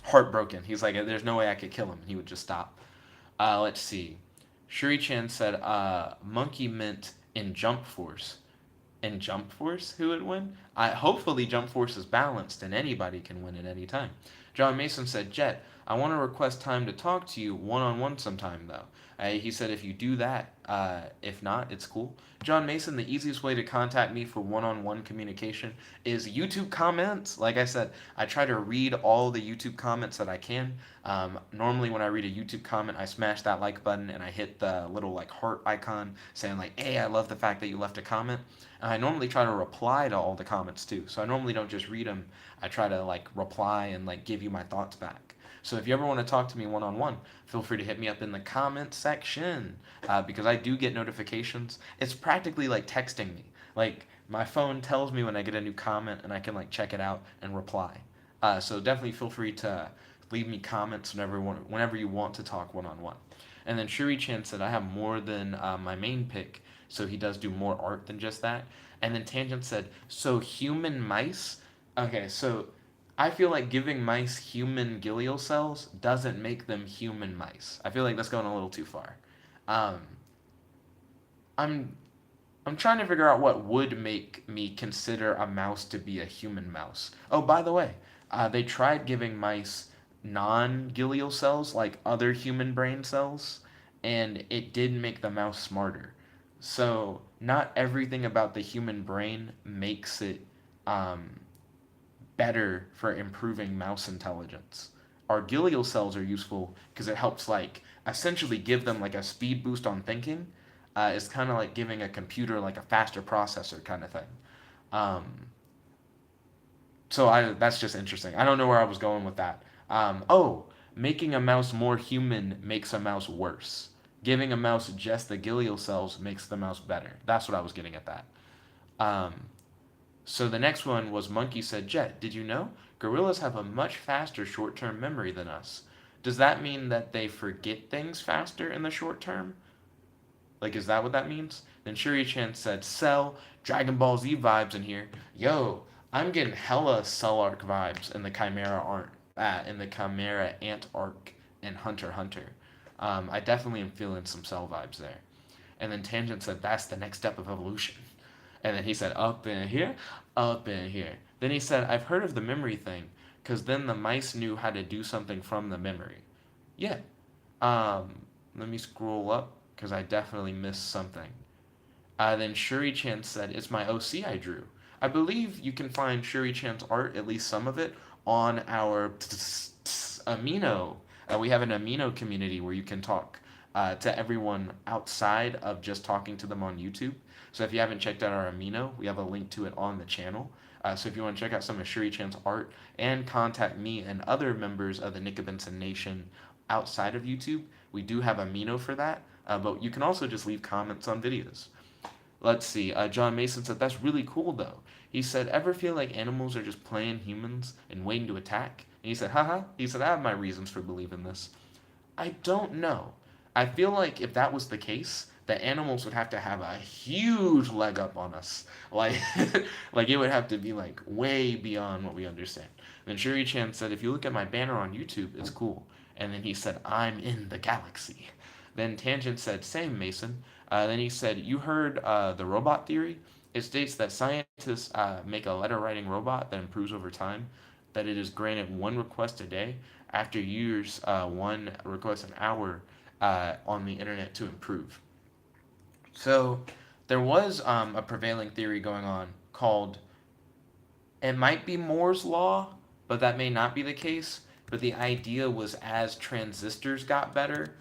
heartbroken. He's like, "There's no way I could kill him." And he would just stop. Let's see. Shuri-chan said, "Monkey meant in Jump Force." In Jump Force, who would win? Hopefully, Jump Force is balanced and anybody can win at any time. John Mason said, "Jet, I want to request time to talk to you one on one sometime, though." He said, "If you do that, if not, it's cool." John Mason, the easiest way to contact me for one on one communication is YouTube comments. Like I said, I try to read all the YouTube comments that I can. Normally, when I read a YouTube comment, I smash that like button and I hit the little like heart icon saying, like, "Hey, I love the fact that you left a comment." And I normally try to reply to all the comments too. So I normally don't just read them. I try to like reply and like give you my thoughts back. So if you ever want to talk to me one on one, feel free to hit me up in the comment section because I do get notifications. It's practically like texting me. Like my phone tells me when I get a new comment and I can like check it out and reply. So definitely feel free to leave me comments whenever you want to talk one on one. And then Shuri Chan said I have more than my main pick, so he does do more art than just that. And then Tangent said, "So human mice?" Okay, so I feel like giving mice human glial cells doesn't make them human mice. I feel like that's going a little too far. Um, I'm I'm trying to figure out what would make me consider a mouse to be a human mouse. Oh, by the way, they tried giving mice non-glial cells, like other human brain cells, and it did make the mouse smarter. So, not everything about the human brain makes it um, better for improving mouse intelligence. Our glial cells are useful because it helps like essentially give them like a speed boost on thinking. It's kind of like giving a computer like a faster processor kind of thing. Um, so that's just interesting. I don't know where I was going with that. Oh, making a mouse more human makes a mouse worse. Giving a mouse just the glial cells makes the mouse better. That's what I was getting at that. Um, so the next one was Monkey said, Jet, did you know? Gorillas have a much faster short term memory than us. Does that mean that they forget things faster in the short term? Like, is that what that means? Then Shuri-chan said, Cell, Dragon Ball Z vibes in here. Yo, I'm getting hella Cell arc vibes in the Chimera art, in the Chimera Ant arc in Hunter x Hunter. I definitely am feeling some Cell vibes there. And then Tangent said, that's the next step of evolution. And then he said, up in here, up in here. Then he said, I've heard of the memory thing, because then the mice knew how to do something from the memory. Yeah. Let me scroll up, because I definitely missed something. Then Shuri-chan said, it's my OC I drew. I believe you can find Shuri-chan's art, at least some of it, on our Amino. We have an Amino community where you can talk to everyone outside of just talking to them on YouTube. So if you haven't checked out our Amino, we have a link to it on the channel. So if you want to check out some of Shuri-chan's art and contact me and other members of the Nickabenson Nation outside of YouTube, we do have Amino for that. But you can also just leave comments on videos. Let's see. John Mason said, that's really cool, though. He said, ever feel like animals are just playing humans and waiting to attack? And he said, haha. He said, I have my reasons for believing this. I don't know. I feel like if that was the case, the animals would have to have a huge leg up on us. Like, like it would have to be like way beyond what we understand. Then Shuri-chan said, if you look at my banner on YouTube, it's cool. And then he said, I'm in the galaxy. Then Tangent said, same, Mason. Then he said, you heard the robot theory? It states that scientists make a letter writing robot that improves over time, that it is granted one request a day, after years, one request an hour on the internet to improve. So there was a prevailing theory going on called, it might be Moore's Law, but that may not be the case. But the idea was as transistors got better,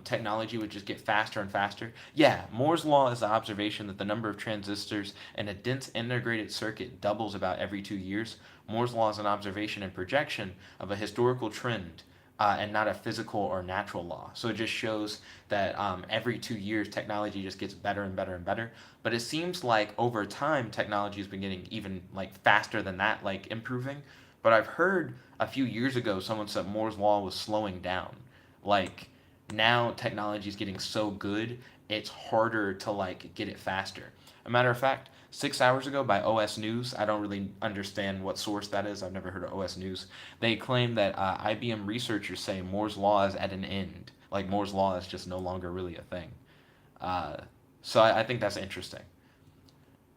technology would just get faster and faster. Yeah, Moore's Law is the observation that the number of transistors in a dense integrated circuit doubles about every 2 years. Moore's Law is an observation and projection of a historical trend and not a physical or natural law. So it just shows that every 2 years, technology just gets better and better and better. But it seems like over time, technology has been getting even like faster than that, like improving. But I've heard a few years ago someone said Moore's law was slowing down. Like now technology is getting so good, it's harder to like get it faster. A matter of fact, 6 hours ago by OS News, I don't really understand what source that is. I've never heard of OS News. They claim that IBM researchers say Moore's law is at an end. Like Moore's law is just no longer really a thing. Uh, so I think that's interesting.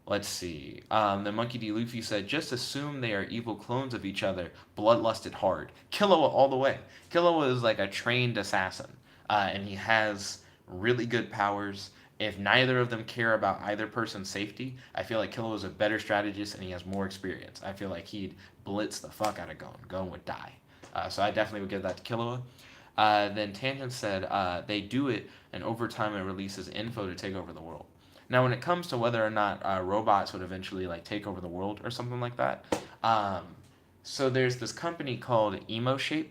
Let's see. The Monkey D. Luffy said, just assume they are evil clones of each other, bloodlusted hard. Killua all the way. Killua is like a trained assassin, and he has really good powers. If neither of them care about either person's safety, I feel like Killua is a better strategist and he has more experience. I feel like he'd blitz the fuck out of Gon. Gon would die. So I definitely would give that to Killua. Then Tangent said, they do it, and over time it releases info to take over the world. Now, when it comes to whether or not robots would eventually like take over the world or something like that, um, so there's this company called EmoShape,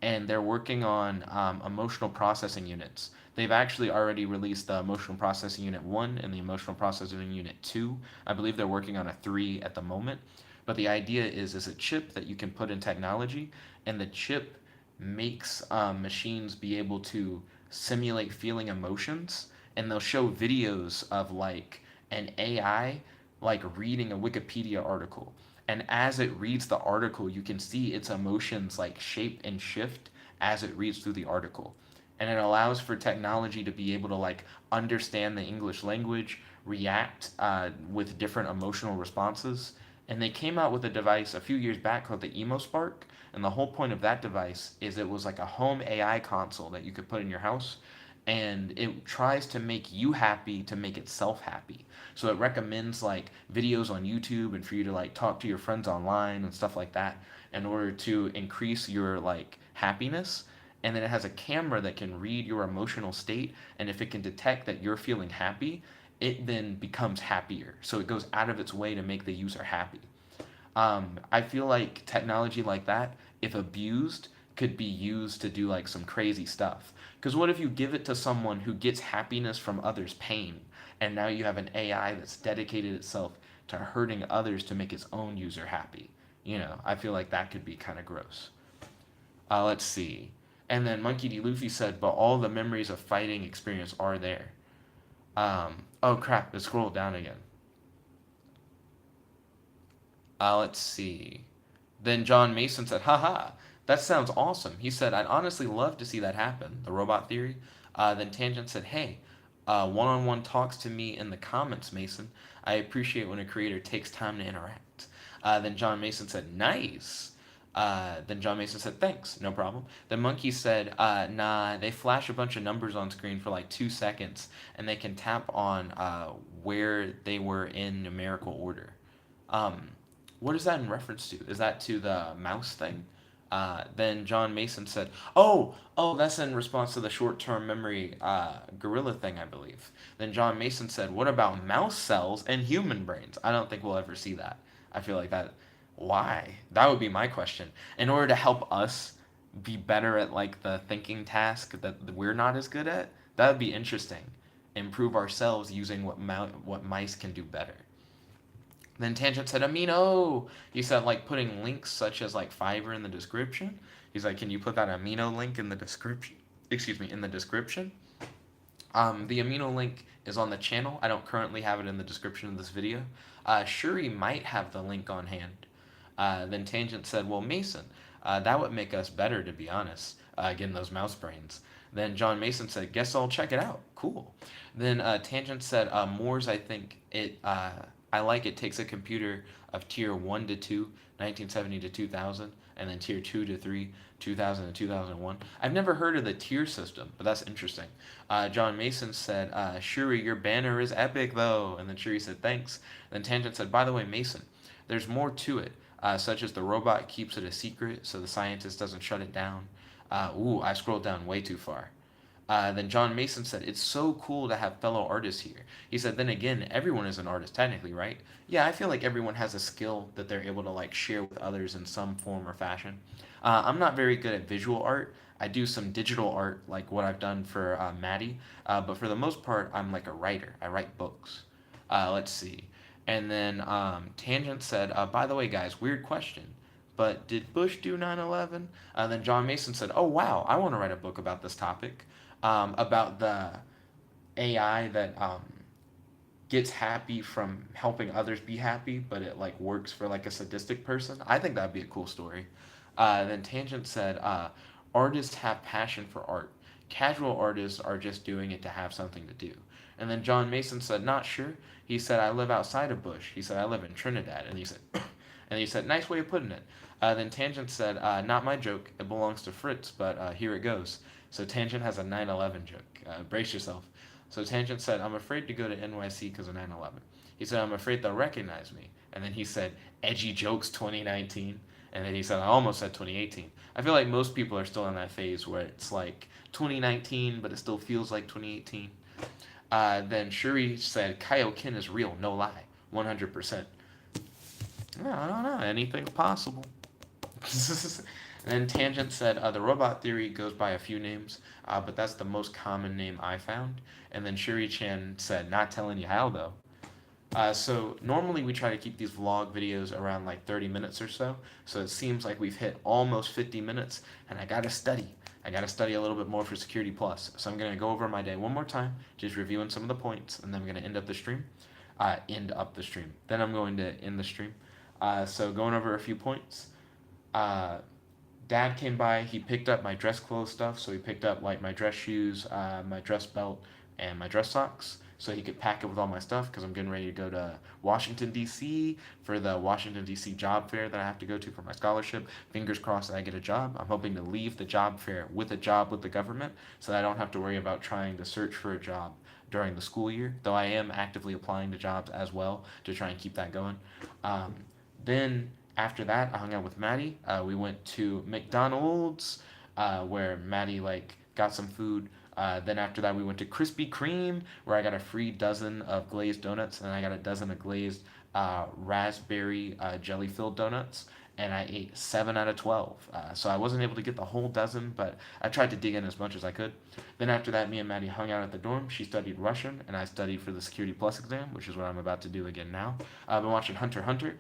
and they're working on emotional processing units. They've actually already released the emotional processing unit 1 and the emotional processing unit 2. I believe they're working on a 3 at the moment. But the idea is a chip that you can put in technology, and the chip makes machines be able to simulate feeling emotions, and they'll show videos of like an AI like reading a Wikipedia article. And as it reads the article, you can see its emotions like shape and shift as it reads through the article. And it allows for technology to be able to like understand the English language, react with different emotional responses. And they came out with a device a few years back called the EmoSpark. And the whole point of that device is it was like a home AI console that you could put in your house, and it tries to make you happy to make itself happy. So it recommends like videos on YouTube and for you to like talk to your friends online and stuff like that in order to increase your like happiness. and then it has a camera that can read your emotional state, and if it can detect that you're feeling happy, it then becomes happier. So it goes out of its way to make the user happy. I feel like technology like that, if abused, could be used to do like some crazy stuff. Because what if you give it to someone who gets happiness from others' pain, and now you have an AI that's dedicated itself to hurting others to make its own user happy? I feel like that could be kind of gross. Let's see. And then Monkey D. Luffy said, but all the memories of fighting experience are there. Oh crap, it scrolled down again. Let's see. Then John Mason said, haha, that sounds awesome. He said, I'd honestly love to see that happen, the robot theory. Then Tangent said, hey, one-on-one talks to me in the comments, Mason. I appreciate when a creator takes time to interact. Then John Mason said, nice. Then John Mason said, thanks, no problem. Then Monkey said, nah, they flash a bunch of numbers on screen for like 2 seconds, and they can tap on where they were in numerical order. Um, what is that in reference to? Is that to the mouse thing? Then John Mason said, oh, that's in response to the short-term memory gorilla thing, I believe. Then John Mason said, what about mouse cells and human brains? I don't think we'll ever see that. I feel like that. Why? That would be my question. In order to help us be better at like the thinking task that we're not as good at, that would be interesting. Improve ourselves using what mice can do better. Then Tangent said, Amino! He said, like, putting links such as, like, Fiverr in the description. He's like, can you put that Amino link in the description? Excuse me, in the description? The Amino link is on the channel. I don't currently have it in the description of this video. Shuri might have the link on hand. Then Tangent said, well, Mason, that would make us better, to be honest, getting those mouse brains. Then John Mason said, guess I'll check it out. Cool. Then Tangent said, Moore's, I think I like it takes a computer of tier 1 to 2, 1970 to 2000, and then tier 2 to 3, 2000 to 2001. I've never heard of the tier system, but that's interesting. John Mason said, Shuri, your banner is epic, though. And then Shuri said, thanks. Then Tangent said, by the way, Mason, there's more to it, such as the robot keeps it a secret so the scientist doesn't shut it down. I scrolled down way too far. Then John Mason said, it's so cool to have fellow artists here. He said, then again, everyone is an artist technically, right? Yeah, I feel like everyone has a skill that they're able to like share with others in some form or fashion. I'm not very good at visual art. I do some digital art, like what I've done for Madde, but for the most part, I'm like a writer. I write books. Let's see. And then Tangent said, by the way, guys, weird question, but did Bush do 9/11? Then John Mason said, oh, wow, I want to write a book about this topic. About the AI that gets happy from helping others be happy, but it like works for like a sadistic person. I think that'd be a cool story. Then Tangent said, artists have passion for art. Casual artists are just doing it to have something to do. And then John Mason said, not sure. He said, I live outside of Bush. He said, I live in Trinidad. And he said, nice way of putting it. Then Tangent said, not my joke. It belongs to Fritz, but here it goes. So Tangent has a 9/11 joke. Brace yourself. So Tangent said, I'm afraid to go to NYC because of 9/11. He said, I'm afraid they'll recognize me. And then he said, edgy jokes 2019. And then he said, I almost said 2018. I feel like most people are still in that phase where it's like 2019, but it still feels like 2018. Then Shuri said, Kaioken is real, no lie, 100%. I don't know, anything's possible. And then Tangent said, the robot theory goes by a few names, but that's the most common name I found. And then Shuri Chan said, not telling you how, though. So normally we try to keep these vlog videos around like 30 minutes or so. So it seems like we've hit almost 50 minutes, and I gotta study. I gotta study a little bit more for Security Plus. So I'm gonna go over my day one more time, just reviewing some of the points, and then I'm gonna end up the stream. Then I'm going to end the stream. So going over a few points. Dad came by, he picked up my dress clothes stuff, so he picked up like my dress shoes, my dress belt, and my dress socks, so he could pack it with all my stuff, because I'm getting ready to go to Washington, D.C. for the Washington, D.C. job fair that I have to go to for my scholarship. Fingers crossed that I get a job. I'm hoping to leave the job fair with a job with the government, so that I don't have to worry about trying to search for a job during the school year, though I am actively applying to jobs as well to try and keep that going. Then after that, I hung out with Maddie. We went to McDonald's. where Maddie like got some food. Then after that, we went to Krispy Kreme, where I got a free dozen of glazed donuts, and I got a dozen of glazed raspberry jelly filled donuts, and I ate 7 out of 12. So I wasn't able to get the whole dozen, but I tried to dig in as much as I could. Then after that, me and Maddie hung out at the dorm. She studied Russian, and I studied for the Security Plus exam, which is what I'm about to do again now. I've been watching Hunter x Hunter,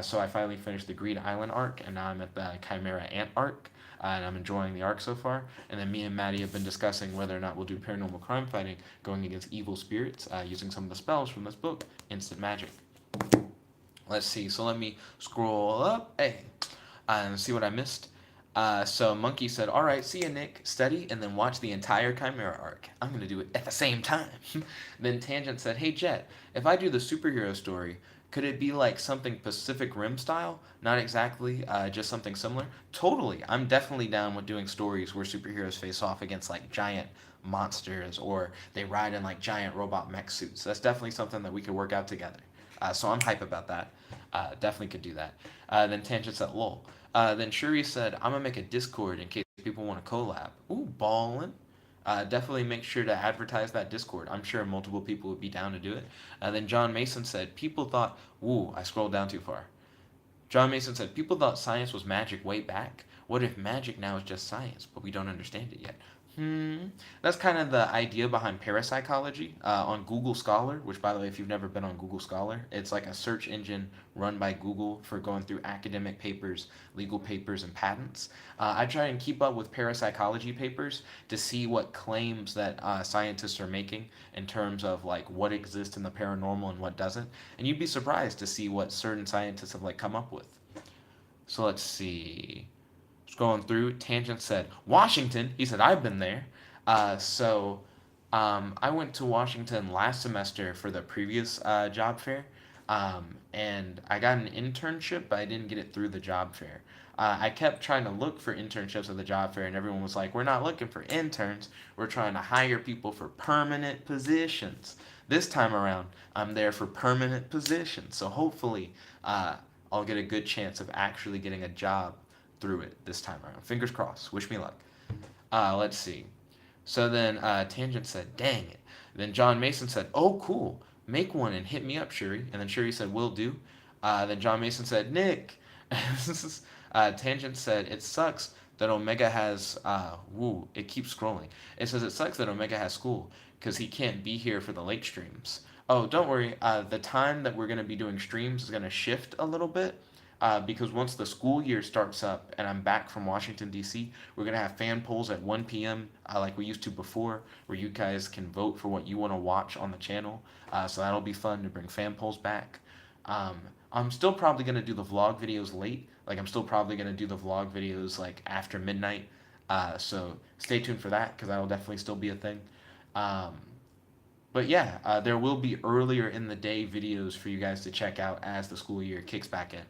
so I finally finished the Green Island arc, and now I'm at the Chimera Ant arc. And I'm enjoying the arc so far. And then me and Maddie have been discussing whether or not we'll do paranormal crime fighting, going against evil spirits, using some of the spells from this book, Instant Magic. Let's see. So let me scroll up, hey, and see what I missed. So Monkey said, "All right, see you, Nick. Study and then watch the entire Chimera arc. I'm gonna do it at the same time." Then Tangent said, "Hey Jet, if I do the superhero story, could it be like something Pacific Rim style? Not exactly, just something similar." Totally. I'm definitely down with doing stories where superheroes face off against like giant monsters or they ride in like giant robot mech suits. That's definitely something that we could work out together. So I'm hype about that. Definitely could do that. Then Tangent said, "Lol." Then Shuri said, "I'm gonna make a Discord in case people want to collab." Ooh, ballin'. Definitely make sure to advertise that Discord. I'm sure multiple people would be down to do it. Then John Mason said, "People thought," ooh, I scrolled down too far. John Mason said, "People thought science was magic way back. What if magic now is just science, but we don't understand it yet?" That's kind of the idea behind parapsychology on Google Scholar, which, by the way, if you've never been on Google Scholar, it's like a search engine run by Google for going through academic papers, legal papers, and patents. I try and keep up with parapsychology papers to see what claims that scientists are making in terms of like what exists in the paranormal and what doesn't. And you'd be surprised to see what certain scientists have like come up with. So let's see. Scrolling through, Tangent said, "Washington." He said, "I've been there." I went to Washington last semester for the previous job fair. And I got an internship, but I didn't get it through the job fair. I kept trying to look for internships at the job fair, and everyone was like, "We're not looking for interns. We're trying to hire people for permanent positions." This time around, I'm there for permanent positions. So hopefully, I'll get a good chance of actually getting a job through it this time around. Fingers crossed. Wish me luck. Let's see. So then Tangent said, "Dang it." Then John Mason said, "Oh, cool. Make one and hit me up, Shuri." And then Shuri said, "Will do." Then John Mason said, "Nick." Tangent said, "It sucks that Omega has, woo, it keeps scrolling. It says it sucks that Omega has school because he can't be here for the late streams." Oh, don't worry. The time that we're going to be doing streams is going to shift a little bit. Because once the school year starts up and I'm back from Washington, D.C., we're going to have fan polls at 1 p.m. Like we used to before, where you guys can vote for what you want to watch on the channel. So that'll be fun to bring fan polls back. Um, I'm still probably going to do the vlog videos late. Like, I'm still probably going to do the vlog videos like after midnight. So stay tuned for that because that'll definitely still be a thing. Um, but yeah, there will be earlier in the day videos for you guys to check out as the school year kicks back in.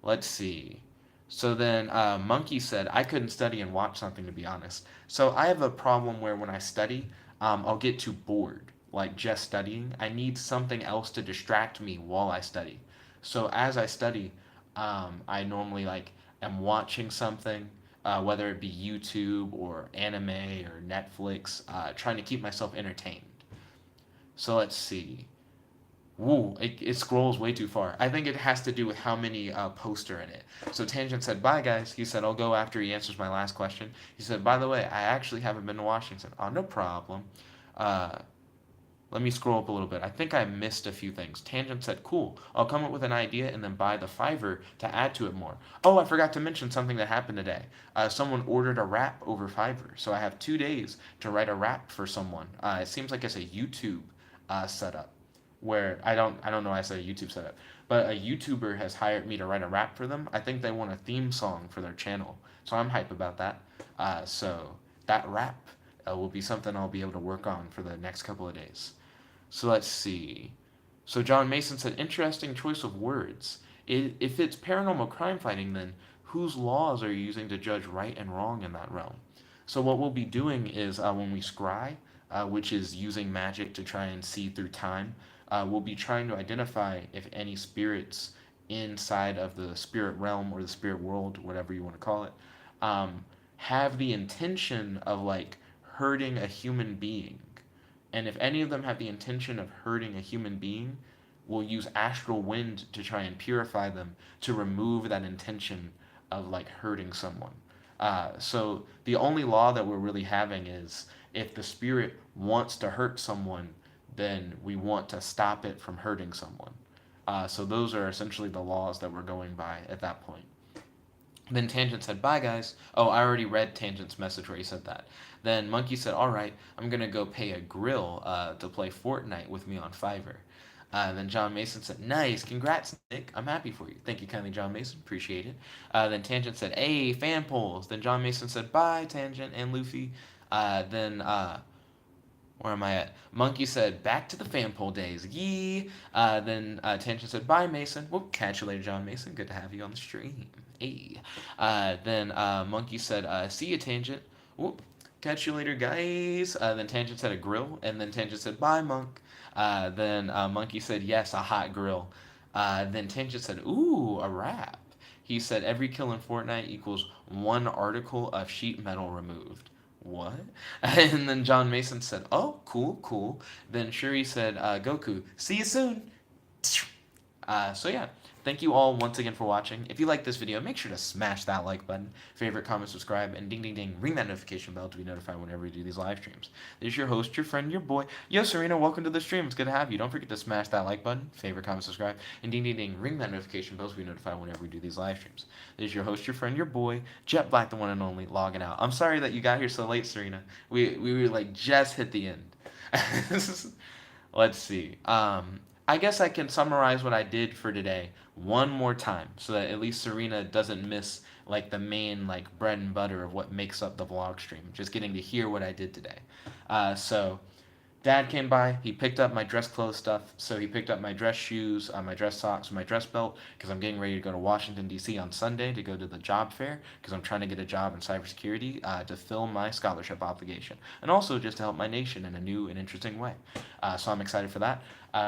Let's see. So then Monkey said, "I couldn't study and watch something, to be honest." So I have a problem where when I study, I'll get too bored, like just studying. I need something else to distract me while I study. So as I study, I normally like am watching something, whether it be YouTube or anime or Netflix, trying to keep myself entertained. So let's see. Woo, it scrolls way too far. I think it has to do with how many posts are in it. So Tangent said, "Bye, guys." He said, "I'll go after he answers my last question." He said, "By the way, I actually haven't been to Washington." Oh, no problem. Uh, Let me scroll up a little bit. I think I missed a few things. Tangent said, "Cool. I'll come up with an idea and then buy the Fiverr to add to it more." Oh, I forgot to mention something that happened today. Someone ordered a rap over Fiverr. So I have 2 days to write a rap for someone. It seems like it's a YouTube setup where I don't know why I said a YouTube setup, but a YouTuber has hired me to write a rap for them. I think they want a theme song for their channel, so I'm hype about that. So that rap will be something I'll be able to work on for the next couple of days. So let's see. So John Mason said, "Interesting choice of words. If it's paranormal crime fighting, then whose laws are you using to judge right and wrong in that realm?" So what we'll be doing is when we scry, which is using magic to try and see through time, we'll be trying to identify if any spirits inside of the spirit realm or the spirit world, whatever you want to call it, um, have the intention of like hurting a human being. And if any of them have the intention of hurting a human being, we'll use astral wind to try and purify them to remove that intention of like hurting someone. So the only law that we're really having is if the spirit wants to hurt someone, then we want to stop it from hurting someone. So those are essentially the laws that we're going by at that point. Then Tangent said, bye guys. Oh, I already read Tangent's message where he said that. Then Monkey said, alright, I'm gonna go pay a grill to play Fortnite with me on Fiverr. Then John Mason said, nice, congrats, Nick. I'm happy for you. Thank you kindly, John Mason. Appreciate it. Then Tangent said, hey, fan polls. Then John Mason said, bye, Tangent and Luffy. Then where am I at? Monkey said, back to the fan poll days. Yee. Then Tangent said, bye, Mason. Well, catch you later, John Mason. Good to have you on the stream. Hey. Then Monkey said, see you, Tangent. Whoop. Catch you later, guys. Then Tangent said a grill. And then Tangent said, bye, Monk. Then Monkey said, yes, a hot grill. Then Tangent said, ooh, a wrap. He said, every kill in Fortnite equals one article of sheet metal removed. What? And then John Mason said, oh, cool, cool. Then Shuri said, Goku, see you soon. So yeah, thank you all once again for watching. If you like this video, make sure to smash that like button, favorite, comment, subscribe, and ding, ding, ding, ring that notification bell to be notified whenever we do these live streams. This is your host, your friend, your boy. Yo, Serena, welcome to the stream. It's good to have you. Don't forget to smash that like button, favorite, comment, subscribe, and ding, ding, ding, ring that notification bell to be notified whenever we do these live streams. This is your host, your friend, your boy, Jet Black, the one and only, logging out. I'm sorry that you got here so late, Serena. We were like just hit the end. Let's see. I guess I can summarize what I did for today one more time so that at least Serena doesn't miss like the main like bread and butter of what makes up the vlog stream, just getting to hear what I did today. So Dad came by, he picked up my dress clothes stuff, so he picked up my dress shoes, my dress socks, my dress belt, because I'm getting ready to go to Washington, D.C. on Sunday to go to the job fair, because I'm trying to get a job in cybersecurity to fill my scholarship obligation, and also just to help my nation in a new and interesting way. So I'm excited for that.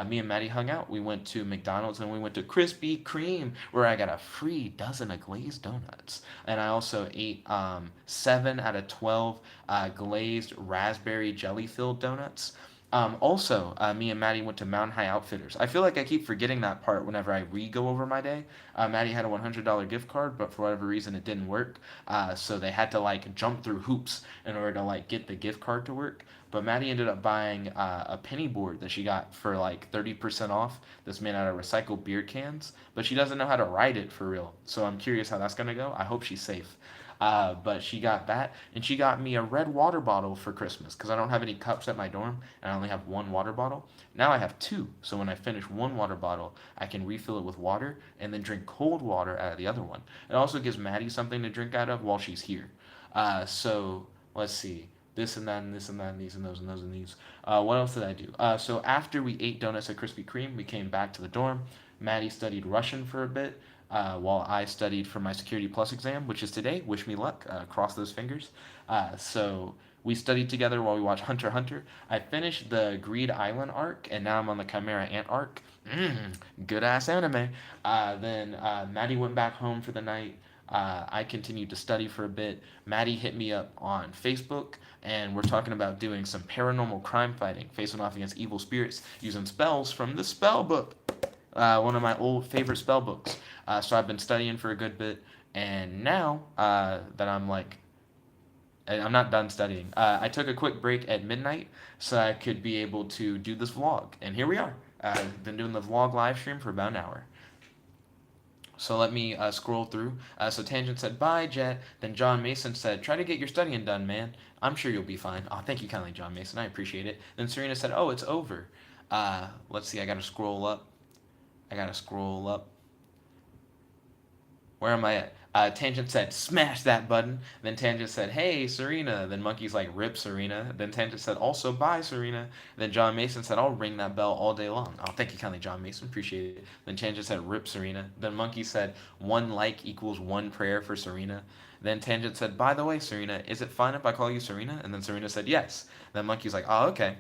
Me and Maddie hung out. We went to McDonald's and we went to Krispy Kreme, where I got a free dozen of glazed donuts. And I also ate 7 out of 12 glazed raspberry jelly-filled donuts. Also, me and Maddie went to Mountain High Outfitters. I feel like I keep forgetting that part whenever I re-go over my day. Maddie had a $100 gift card, but for whatever reason it didn't work. So they had to like jump through hoops in order to like get the gift card to work. But Maddie ended up buying a penny board that she got for like 30% off that's made out of recycled beer cans. But she doesn't know how to ride it for real. So I'm curious how that's going to go. I hope she's safe. But she got that, and she got me a red water bottle for Christmas because I don't have any cups at my dorm, and I only have one water bottle. Now I have two, so when I finish one water bottle, I can refill it with water and then drink cold water out of the other one. It also gives Maddie something to drink out of while she's here. So let's see. This and that and this and that and these and those and those and these. What else did I do? So after we ate donuts at Krispy Kreme, we came back to the dorm. Maddie studied Russian for a bit while I studied for my Security Plus exam, which is today. Wish me luck. Cross those fingers. So we studied together while we watched Hunter x Hunter. I finished the Greed Island arc, and now I'm on the Chimera Ant arc. Good ass anime. Then Maddie went back home for the night. I continued to study for a bit. Maddie hit me up on Facebook, and we're talking about doing some paranormal crime fighting, facing off against evil spirits using spells from the spell book. One of my old favorite spell books. So I've been studying for a good bit, and now that I'm like, I'm not done studying. I took a quick break at midnight so I could be able to do this vlog, and here we are. I've been doing the vlog live stream for about an hour. So let me scroll through. So Tangent said, bye, Jet. Then John Mason said, try to get your studying done, man. I'm sure you'll be fine. Oh, thank you kindly, John Mason. I appreciate it. Then Serena said, oh, it's over. Let's see. I got to scroll up. Where am I at? Tangent said, smash that button. Then Tangent said, hey, Serena. Then Monkey's like, rip, Serena. Then Tangent said, also, bye, Serena. Then John Mason said, I'll ring that bell all day long. Oh, thank you kindly, John Mason. Appreciate it. Then Tangent said, rip, Serena. Then Monkey said, 1 like equals 1 prayer for Serena. Then Tangent said, by the way, Serena, is it fine if I call you Serena? And then Serena said, yes. Then Monkey's like, oh, okay.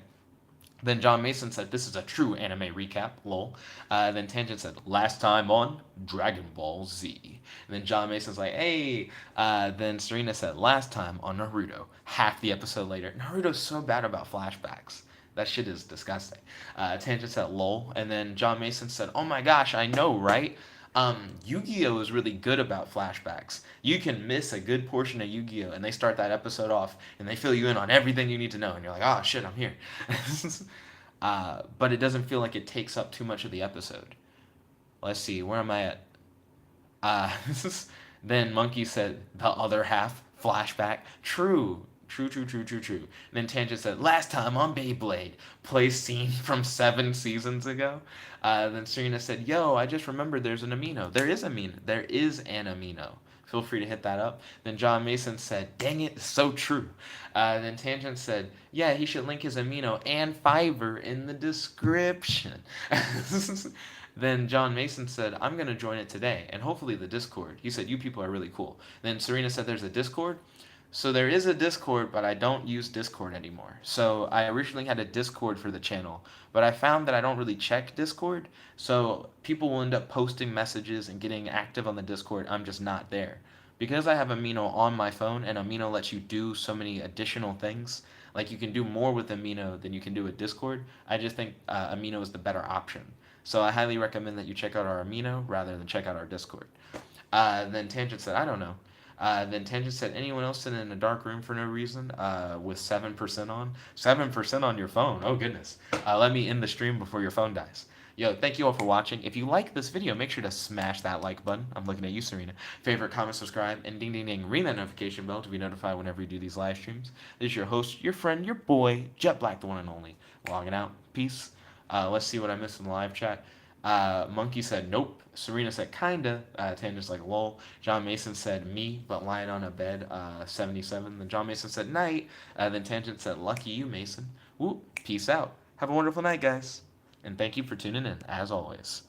Then John Mason said, "This is a true anime recap, lol." Then Tangent said, "Last time on Dragon Ball Z." And then John Mason's like, "Hey." Then Serena said, "Last time on Naruto." Half the episode later, Naruto's so bad about flashbacks. That shit is disgusting. Tangent said, "Lol." And then John Mason said, "Oh my gosh, I know, right? Yu-Gi-Oh is really good about flashbacks. You can miss a good portion of Yu-Gi-Oh, and they start that episode off, and they fill you in on everything you need to know, and you're like, oh shit, I'm here." But it doesn't feel like it takes up too much of the episode. Let's see, where am I at? Uh, then Monkey said the other half flashback. True. True, true, true, true, true. And then Tangent said, "Last time on Beyblade, play scene from 7 seasons ago." Then Serena said, "Yo, I just remembered there's an amino. There is amino. There is an amino. Feel free to hit that up." Then John Mason said, "Dang it, so true." Then Tangent said, "Yeah, he should link his amino and Fiverr in the description." Then John Mason said, "I'm going to join it today, and hopefully the Discord." He said, "You people are really cool." Then Serena said, "There's a Discord?" So there is a Discord, but I don't use Discord anymore. So I originally had a Discord for the channel, but I found that I don't really check Discord. So people will end up posting messages and getting active on the Discord. I'm just not there. Because I have Amino on my phone, and Amino lets you do so many additional things, like you can do more with Amino than you can do with Discord, I just think Amino is the better option. So I highly recommend that you check out our Amino rather than check out our Discord. Then Tangent said, "I don't know." Then Tangent said, "Anyone else sitting in a dark room for no reason with 7% on? 7% on your phone? Oh, goodness. Let me end the stream before your phone dies." Yo, thank you all for watching. If you like this video, make sure to smash that like button. I'm looking at you, Serena. Favorite, comment, subscribe, and ding, ding, ding, ring that notification bell to be notified whenever you do these live streams. This is your host, your friend, your boy, Jet Black, the one and only. Logging out. Peace. Let's see what I missed in the live chat. Monkey said nope. Serena said kinda. Tanger's like lol. John Mason said me, but lying on a bed. 77. Then John Mason said night. Then Tangent said lucky you, Mason. Whoop. Peace out. Have a wonderful night, guys. And thank you for tuning in, as always.